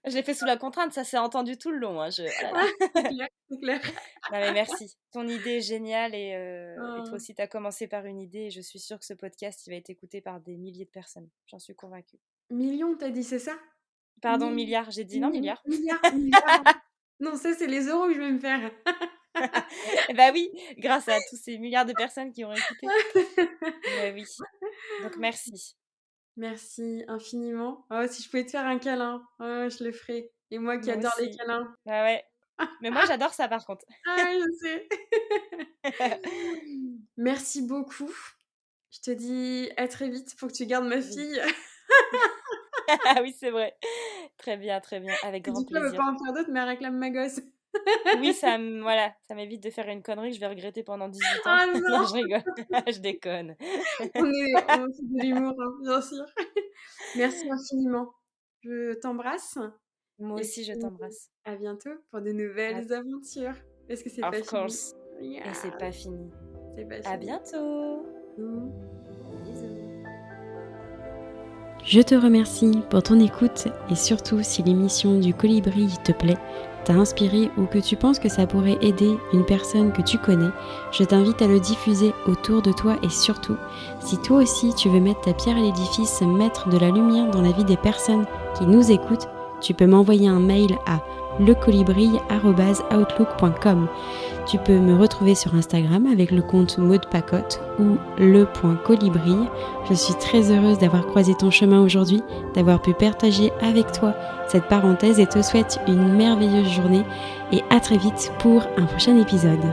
Je l'ai fait sous la contrainte, ça s'est entendu tout le long, hein, oh là là. Ah, c'est clair, c'est clair. Non mais merci. Ton idée est géniale et toi Oh. aussi tu as commencé par une idée et je suis sûre que ce podcast, il va être écouté par des milliers de personnes. J'en suis convaincue. Millions, tu as dit, c'est ça? Pardon, Mil milliards, j'ai dit non, milliards. milliards, milliards. Non, ça, c'est les euros que je vais me faire. Eh bah oui, grâce à tous ces milliards de personnes qui ont écouté. Mais oui. Donc merci. Merci infiniment. Oh, si je pouvais te faire un câlin, oh, je le ferais. Et moi qui Moi adore les aussi. câlins. Bah ouais. Mais moi j'adore ça par contre. Ah ouais, je sais. Merci beaucoup. Je te dis à très vite. Faut que tu gardes ma Oui. fille. Ah oui, c'est vrai. Très bien, avec Et grand du coup, elle veut pas plaisir. en faire d'autres, mais elle réclame ma gosse. Oui, voilà, ça m'évite de faire une connerie que je vais regretter pendant 18 ans. Ah Non, non! je rigole, je déconne. On fait de l'humour, hein, bien sûr. Merci infiniment. Je t'embrasse Moi et aussi, je puis t'embrasse. à bientôt pour de À nouvelles aventures. Parce que c'est pas Of fini. course. Et c'est Yeah, pas fini. c'est pas À fini. bientôt. Mmh. Bisous. Je te remercie pour ton écoute et surtout si l'émission du Colibri te plaît, t'a inspiré ou que tu penses que ça pourrait aider une personne que tu connais, je t'invite à le diffuser autour de toi et surtout, si toi aussi tu veux mettre ta pierre à l'édifice, mettre de la lumière dans la vie des personnes qui nous écoutent, tu peux m'envoyer un mail à lecolibri@outlook.com. Tu peux me retrouver sur Instagram avec le compte Maud Pacotte ou le.colibri. Je suis très heureuse d'avoir croisé ton chemin aujourd'hui, d'avoir pu partager avec toi cette parenthèse et te souhaite une merveilleuse journée et à très vite pour un prochain épisode.